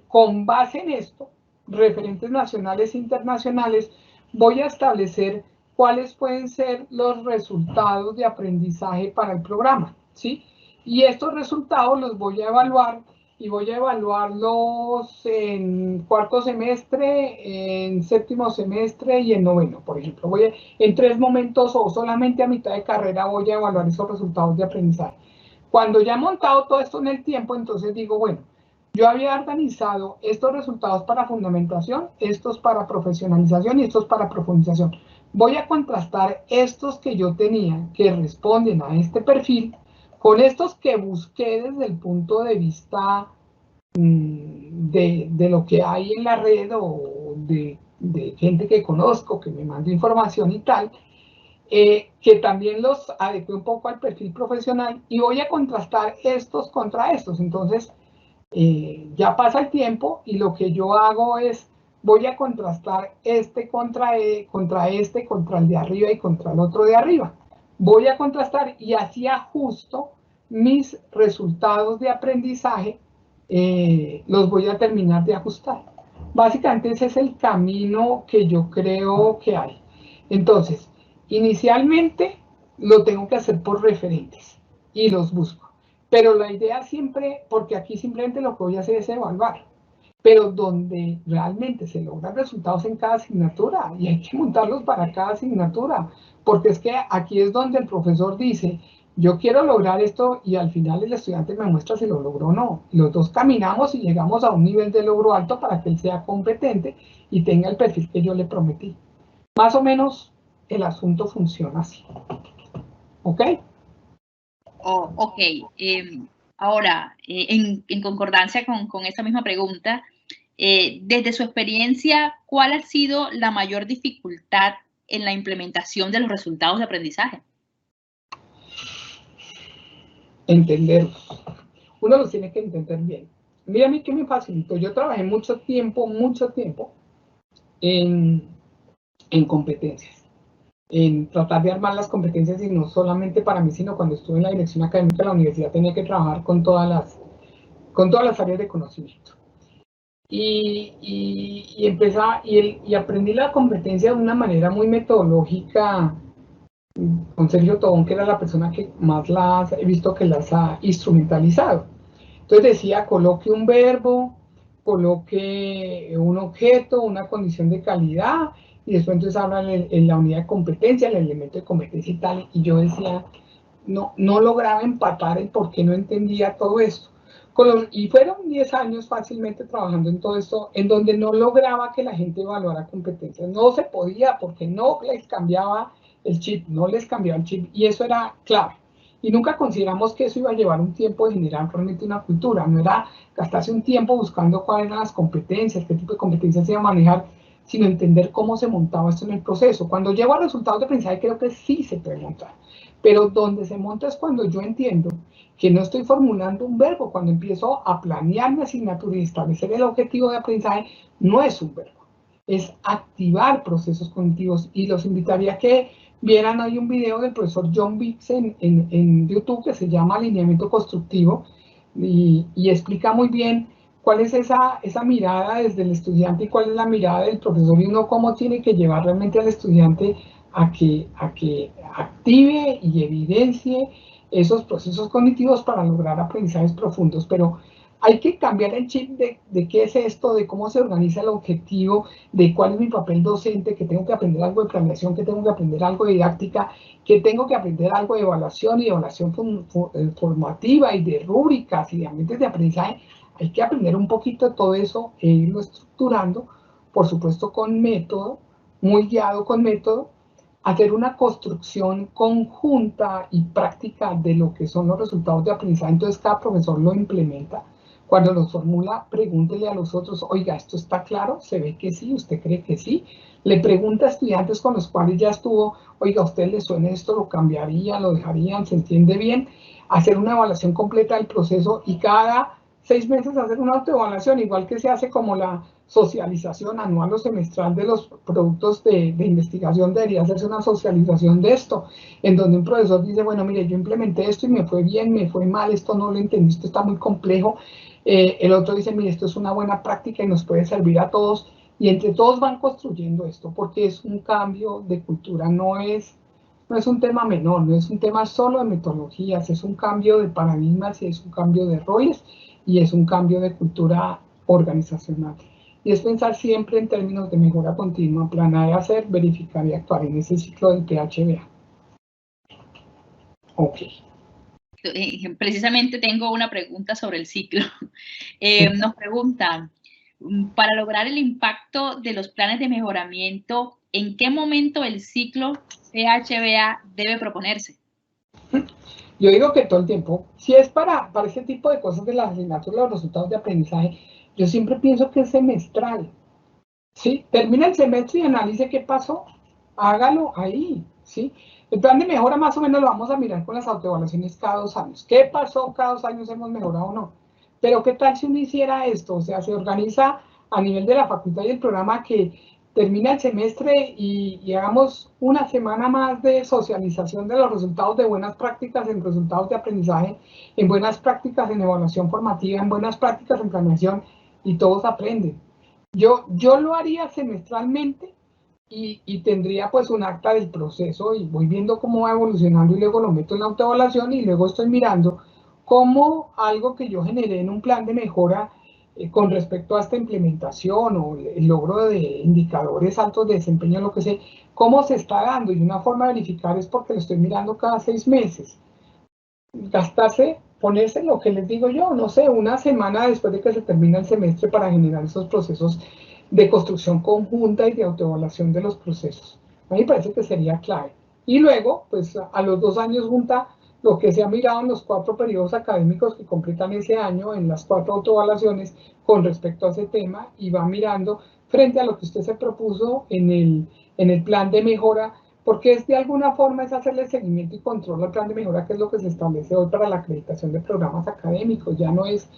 con base en esto, referentes nacionales e internacionales, voy a establecer cuáles pueden ser los resultados de aprendizaje para el programa, ¿sí? Y estos resultados los voy a evaluar y voy a evaluarlos en cuarto semestre, en séptimo semestre y en noveno, por ejemplo. En 3 momentos o solamente a mitad de carrera voy a evaluar esos resultados de aprendizaje. Cuando ya he montado todo esto en el tiempo, entonces digo, bueno, yo había organizado estos resultados para fundamentación, estos para profesionalización y estos para profundización. Voy a contrastar estos que yo tenía que responden a este perfil con estos que busqué desde el punto de vista de lo que hay en la red o de gente que conozco, que me manda información y tal, que también los adecué un poco al perfil profesional y voy a contrastar estos contra estos. Entonces, ya pasa el tiempo y lo que yo hago es, voy a contrastar este contra este, contra el de arriba y contra el otro de arriba. Voy a contrastar y así ajusto mis resultados de aprendizaje, los voy a terminar de ajustar. Básicamente ese es el camino que yo creo que hay. Entonces, inicialmente lo tengo que hacer por referentes y los busco. Pero la idea siempre, porque aquí simplemente lo que voy a hacer es evaluar, pero donde realmente se logran resultados en cada asignatura y hay que montarlos para cada asignatura, porque es que aquí es donde el profesor dice, yo quiero lograr esto y al final el estudiante me muestra si lo logró o no. Los dos caminamos y llegamos a un nivel de logro alto para que él sea competente y tenga el perfil que yo le prometí. Más o menos el asunto funciona así. ¿Ok? Oh, ok. Ahora, en concordancia con esta misma pregunta, desde su experiencia, ¿cuál ha sido la mayor dificultad en la implementación de los resultados de aprendizaje? Entenderlos. Uno los tiene que entender bien. Mira a mí qué me facilitó. Yo trabajé mucho tiempo en competencias, en tratar de armar las competencias y no solamente para mí, sino cuando estuve en la dirección académica de la universidad tenía que trabajar con todas con todas las áreas de conocimiento. Y aprendí la competencia de una manera muy metodológica con Sergio Tobón, que era la persona que más he visto que las ha instrumentalizado. Entonces decía, coloque un verbo, coloque un objeto, una condición de calidad, y después entonces hablan en la unidad de competencia, el elemento de competencia y tal, y yo decía, no lograba empatar el por qué no entendía todo esto. Y fueron 10 años fácilmente trabajando en todo esto, en donde no lograba que la gente evaluara competencias. No se podía porque no les cambiaba el chip, y eso era clave. Y nunca consideramos que eso iba a llevar un tiempo de generar realmente una cultura, no era gastarse un tiempo buscando cuáles eran las competencias, qué tipo de competencias se iba a manejar, sino entender cómo se montaba esto en el proceso. Cuando llego a resultados de aprendizaje creo que sí se puede montar, pero donde se monta es cuando yo entiendo que no estoy formulando un verbo, cuando empiezo a planear mi asignatura y establecer el objetivo de aprendizaje, no es un verbo, es activar procesos cognitivos. Y los invitaría a que vieran, hay un video del profesor John Biggs en YouTube que se llama Alineamiento Constructivo y explica muy bien cuál es esa mirada desde el estudiante y cuál es la mirada del profesor y uno cómo tiene que llevar realmente al estudiante a que active y evidencie esos procesos cognitivos para lograr aprendizajes profundos. Pero hay que cambiar el chip de qué es esto, de cómo se organiza el objetivo, de cuál es mi papel docente, que tengo que aprender algo de planeación, que tengo que aprender algo de didáctica, que tengo que aprender algo de evaluación y de evaluación formativa y de rúbricas y de ambientes de aprendizaje. Hay que aprender un poquito de todo eso e irlo estructurando, por supuesto con método, muy guiado con método, hacer una construcción conjunta y práctica de lo que son los resultados de aprendizaje. Entonces cada profesor lo implementa. Cuando los formula, pregúntele a los otros, oiga, ¿esto está claro? ¿Se ve que sí? ¿Usted cree que sí? Le pregunta a estudiantes con los cuales ya estuvo, oiga, ¿a usted le suena esto? ¿Lo cambiaría? ¿Lo dejarían? ¿Se entiende bien? Hacer una evaluación completa del proceso y cada 6 meses hacer una autoevaluación, igual que se hace como la socialización anual o semestral de los productos de investigación, debería hacerse una socialización de esto, en donde un profesor dice, bueno, mire, yo implementé esto y me fue bien, me fue mal, esto no lo entendí, esto está muy complejo. El otro dice, mire, esto es una buena práctica y nos puede servir a todos, y entre todos van construyendo esto, porque es un cambio de cultura, no es un tema menor, no es un tema solo de metodologías, es un cambio de paradigmas y es un cambio de roles y es un cambio de cultura organizacional. Y es pensar siempre en términos de mejora continua, planear, hacer, verificar y actuar en ese ciclo del PHBA. Ok. Precisamente tengo una pregunta sobre el ciclo. Nos preguntan, para lograr el impacto de los planes de mejoramiento, ¿en qué momento el ciclo PHBA debe proponerse? Yo digo que todo el tiempo. Si es para ese tipo de cosas de las asignaturas, los resultados de aprendizaje, yo siempre pienso que es semestral. ¿Sí? Termina el semestre y analice qué pasó. Hágalo ahí. ¿Sí? El plan de mejora más o menos lo vamos a mirar con las autoevaluaciones cada 2 años. ¿Qué pasó? Cada 2 años hemos mejorado o no. Pero ¿qué tal si uno hiciera esto? O sea, se organiza a nivel de la facultad y el programa que termina el semestre y hagamos una semana más de socialización de los resultados de buenas prácticas en resultados de aprendizaje, en buenas prácticas en evaluación formativa, en buenas prácticas en planeación, y todos aprenden. Yo lo haría semestralmente y tendría pues un acta del proceso y voy viendo cómo va evolucionando y luego lo meto en la autoevaluación y luego estoy mirando cómo algo que yo generé en un plan de mejora con respecto a esta implementación o el logro de indicadores altos de desempeño, lo que sé, cómo se está dando. Y una forma de verificar es porque lo estoy mirando cada 6 meses. Ponerse lo que les digo yo, no sé, una semana después de que se termina el semestre para generar esos procesos de construcción conjunta y de autoevaluación de los procesos. A mí me parece que sería clave. Y luego, pues a los 2 años junta lo que se ha mirado en los 4 periodos académicos que completan ese año, en las 4 autoevaluaciones con respecto a ese tema, y va mirando frente a lo que usted se propuso en el plan de mejora, porque es de alguna forma es hacerle seguimiento y control al plan de mejora, que es lo que se establece hoy para la acreditación de programas académicos. Ya no es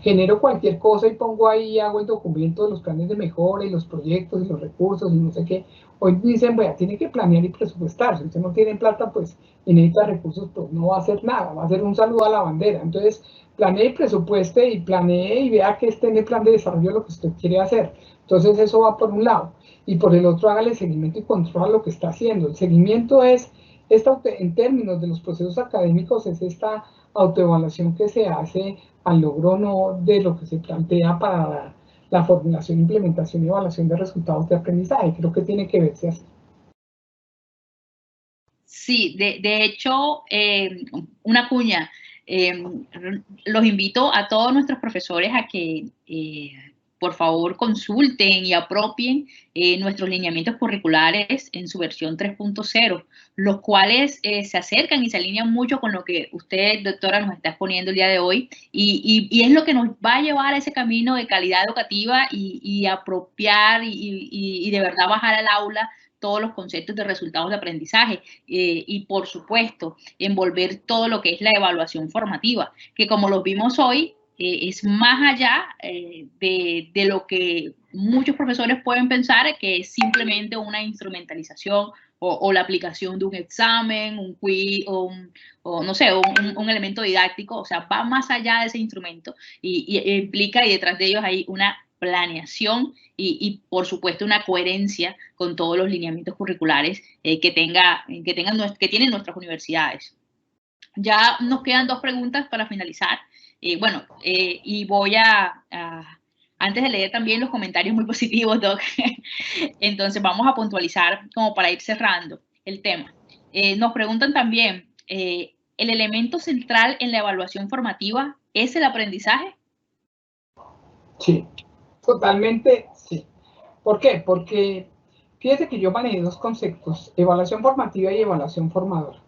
genero cualquier cosa y pongo ahí, hago el documento de los planes de mejora y los proyectos y los recursos y no sé qué. Hoy dicen, bueno, tiene que planear y presupuestar. Si usted no tiene plata, pues, y necesita recursos, pues no va a hacer nada, va a hacer un saludo a la bandera. Entonces, planee y presupueste y planee y vea que esté en el plan de desarrollo lo que usted quiere hacer. Entonces, eso va por un lado. Y por el otro, hágale seguimiento y control a lo que está haciendo. El seguimiento es, en términos de los procesos académicos, es esta autoevaluación que se hace al logro no de lo que se plantea para la formulación, implementación y evaluación de resultados de aprendizaje. Creo que tiene que verse así. Sí, de hecho, una cuña. Los invito a todos nuestros profesores a que, por favor, consulten y apropien nuestros lineamientos curriculares en su versión 3.0, los cuales se acercan y se alinean mucho con lo que usted, doctora, nos está exponiendo el día de hoy, y es lo que nos va a llevar a ese camino de calidad educativa y apropiar y de verdad bajar al aula todos los conceptos de resultados de aprendizaje y, por supuesto, envolver todo lo que es la evaluación formativa, que como lo vimos hoy, es más allá de lo que muchos profesores pueden pensar, que es simplemente una instrumentalización o la aplicación de un examen, un quiz o no sé, un elemento didáctico. O sea, va más allá de ese instrumento y implica, y detrás de ellos hay una planeación y, por supuesto, una coherencia con todos los lineamientos curriculares que tienen nuestras universidades. Ya nos quedan 2 preguntas para finalizar. Y voy antes de leer también los comentarios muy positivos, Doc, entonces vamos a puntualizar como para ir cerrando el tema. Nos preguntan también, ¿el elemento central en la evaluación formativa es el aprendizaje? Sí, totalmente sí. ¿Por qué? Porque fíjese que yo manejé 2 conceptos, evaluación formativa y evaluación formadora.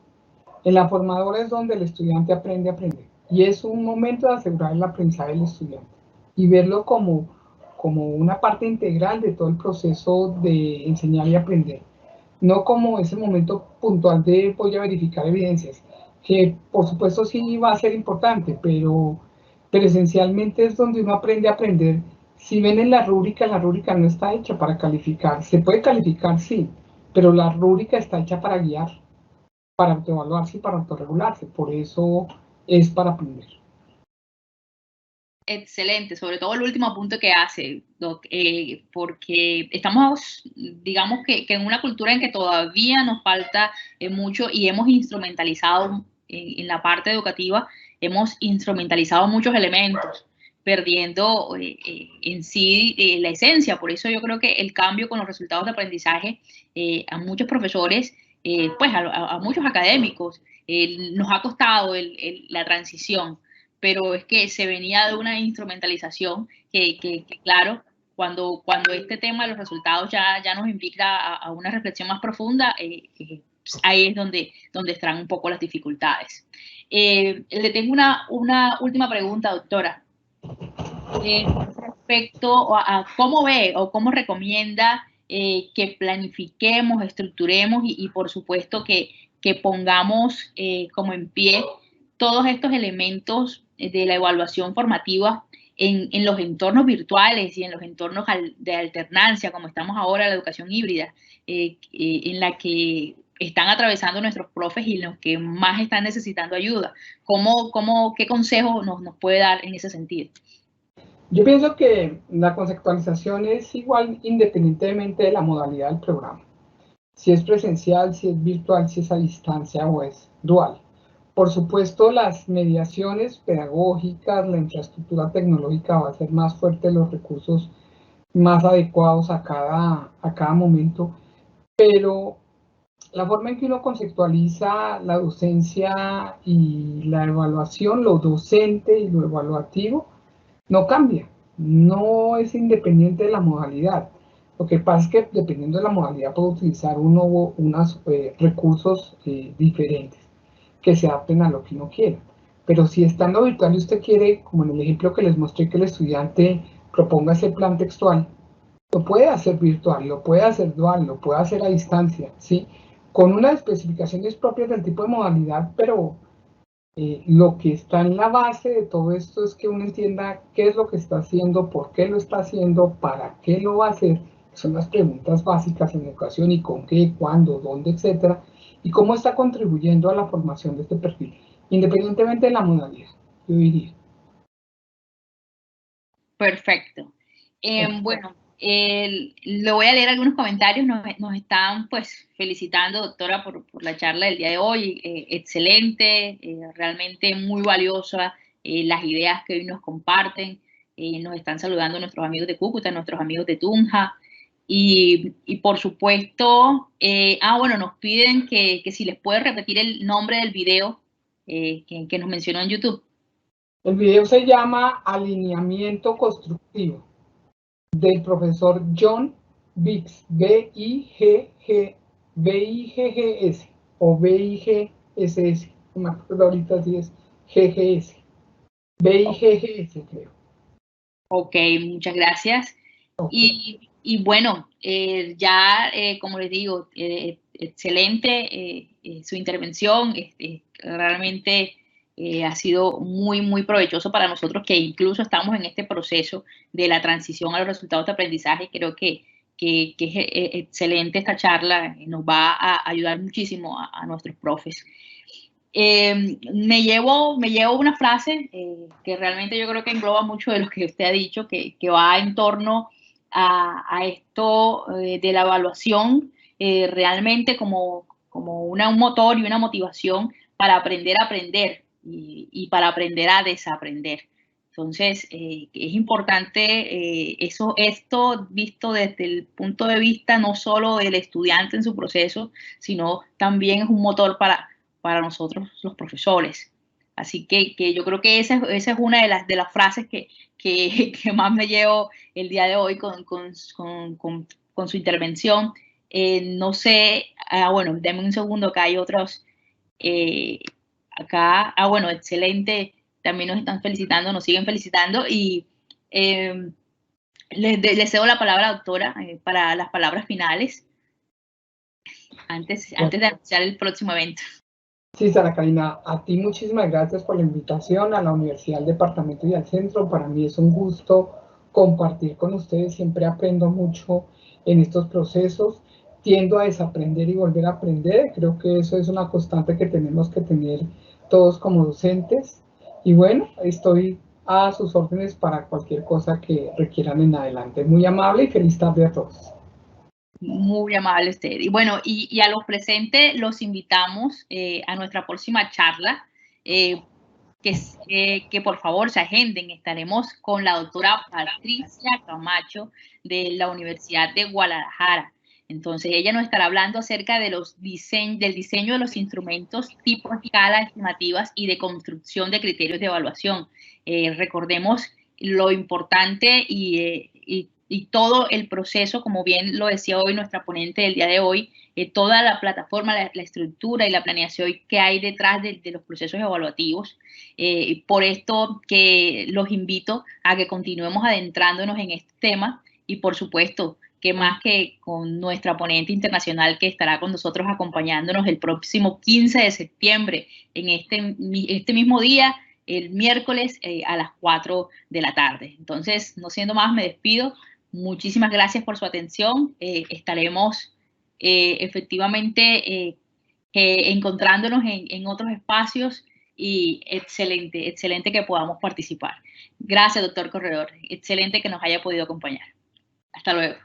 En la formadora es donde el estudiante aprende a aprender y es un momento de asegurar el aprendizaje del estudiante y verlo como una parte integral de todo el proceso de enseñar y aprender, no como ese momento puntual de voy a verificar evidencias, que por supuesto sí va a ser importante, pero esencialmente es donde uno aprende a aprender. Si ven en la rúbrica no está hecha para calificar, se puede calificar sí, pero la rúbrica está hecha para guiar, para autoevaluarse y para autorregularse, por eso es para aprender. Excelente, sobre todo el último punto que hace, Doc, porque estamos, digamos que en una cultura en que todavía nos falta mucho y hemos instrumentalizado en la parte educativa, hemos instrumentalizado muchos elementos, perdiendo en sí la esencia. Por eso yo creo que el cambio con los resultados de aprendizaje a muchos profesores, pues a muchos académicos, nos ha costado la transición, pero es que se venía de una instrumentalización que claro, cuando este tema de los resultados ya nos invita a una reflexión más profunda, ahí es donde están un poco las dificultades. Le tengo una última pregunta, doctora. Respecto a cómo ve o cómo recomienda que planifiquemos, estructuremos y por supuesto que pongamos como en pie todos estos elementos de la evaluación formativa en los entornos virtuales y en los entornos de alternancia, como estamos ahora, la educación híbrida, en la que están atravesando nuestros profes y los que más están necesitando ayuda. ¿Qué consejo nos puede dar en ese sentido? Yo pienso que la conceptualización es igual independientemente de la modalidad del programa. Si es presencial, si es virtual, si es a distancia o es dual. Por supuesto, las mediaciones pedagógicas, la infraestructura tecnológica va a ser más fuerte, los recursos más adecuados a cada momento, pero la forma en que uno conceptualiza la docencia y la evaluación, lo docente y lo evaluativo, no cambia, no es independiente de la modalidad. Lo que pasa es que dependiendo de la modalidad puede utilizar unos recursos diferentes que se adapten a lo que uno quiera. Pero si estando virtual y usted quiere, como en el ejemplo que les mostré, que el estudiante proponga ese plan textual, lo puede hacer virtual, lo puede hacer dual, lo puede hacer a distancia, ¿sí? Con unas especificaciones propias del tipo de modalidad, pero lo que está en la base de todo esto es que uno entienda qué es lo que está haciendo, por qué lo está haciendo, para qué lo va a hacer, Son las preguntas básicas en educación y con qué, cuándo, dónde, etcétera, y cómo está contribuyendo a la formación de este perfil, independientemente de la modalidad, yo diría. Perfecto. Bueno, le voy a leer algunos comentarios. Nos están pues felicitando, doctora, por la charla del día de hoy. Excelente, realmente muy valiosa las ideas que hoy nos comparten. Nos están saludando nuestros amigos de Cúcuta, nuestros amigos de Tunja. Y por supuesto, bueno, nos piden que si les puede repetir el nombre del video que nos mencionó en YouTube. El video se llama Alineamiento Constructivo, del profesor John Biggs, B-I-G-G-S o B-I-G-S-S, no me acuerdo ahorita si es G-G-S, B-I-G-G-S creo. Ok, muchas gracias. Okay. Y bueno, como les digo, excelente su intervención. Realmente ha sido muy, muy provechoso para nosotros que incluso estamos en este proceso de la transición a los resultados de aprendizaje. Creo que es excelente esta charla. Nos va a ayudar muchísimo a nuestros profes. Me llevo una frase que realmente yo creo que engloba mucho de lo que usted ha dicho, que va en torno a esto de la evaluación realmente como un motor y una motivación para aprender a aprender y para aprender a desaprender. Entonces, es importante esto visto desde el punto de vista no solo del estudiante en su proceso, sino también es un motor para nosotros los profesores. Así que yo creo que esa es una de las frases que más me llevo el día de hoy con su intervención. No sé, bueno, denme un segundo, acá hay otros, bueno, excelente, también nos están felicitando, nos siguen felicitando y les cedo la palabra, doctora, para las palabras finales, antes de anunciar el próximo evento. Sí, Sara Karina, a ti muchísimas gracias por la invitación a la universidad, al departamento y al centro. Para mí es un gusto compartir con ustedes. Siempre aprendo mucho en estos procesos. Tiendo a desaprender y volver a aprender. Creo que eso es una constante que tenemos que tener todos como docentes. Y bueno, estoy a sus órdenes para cualquier cosa que requieran en adelante. Muy amable y feliz tarde a todos. Muy amable usted. Y bueno, y a los presentes los invitamos a nuestra próxima charla, que por favor se agenden. Estaremos con la doctora Patricia Camacho de la Universidad de Guadalajara. Entonces, ella nos estará hablando acerca de del diseño de los instrumentos tipo escala estimativas y de construcción de criterios de evaluación. Recordemos lo importante y todo el proceso, como bien lo decía hoy nuestra ponente del día de hoy, toda la plataforma, la estructura y la planeación que hay detrás de los procesos evaluativos. Por esto que los invito a que continuemos adentrándonos en este tema y por supuesto que más que con nuestra ponente internacional que estará con nosotros acompañándonos el próximo 15 de septiembre en este mismo día, el miércoles a las 4 de la tarde. Entonces, no siendo más, me despido. Muchísimas gracias por su atención. Estaremos efectivamente encontrándonos en otros espacios y excelente, excelente que podamos participar. Gracias, doctor Corredor. Excelente que nos haya podido acompañar. Hasta luego.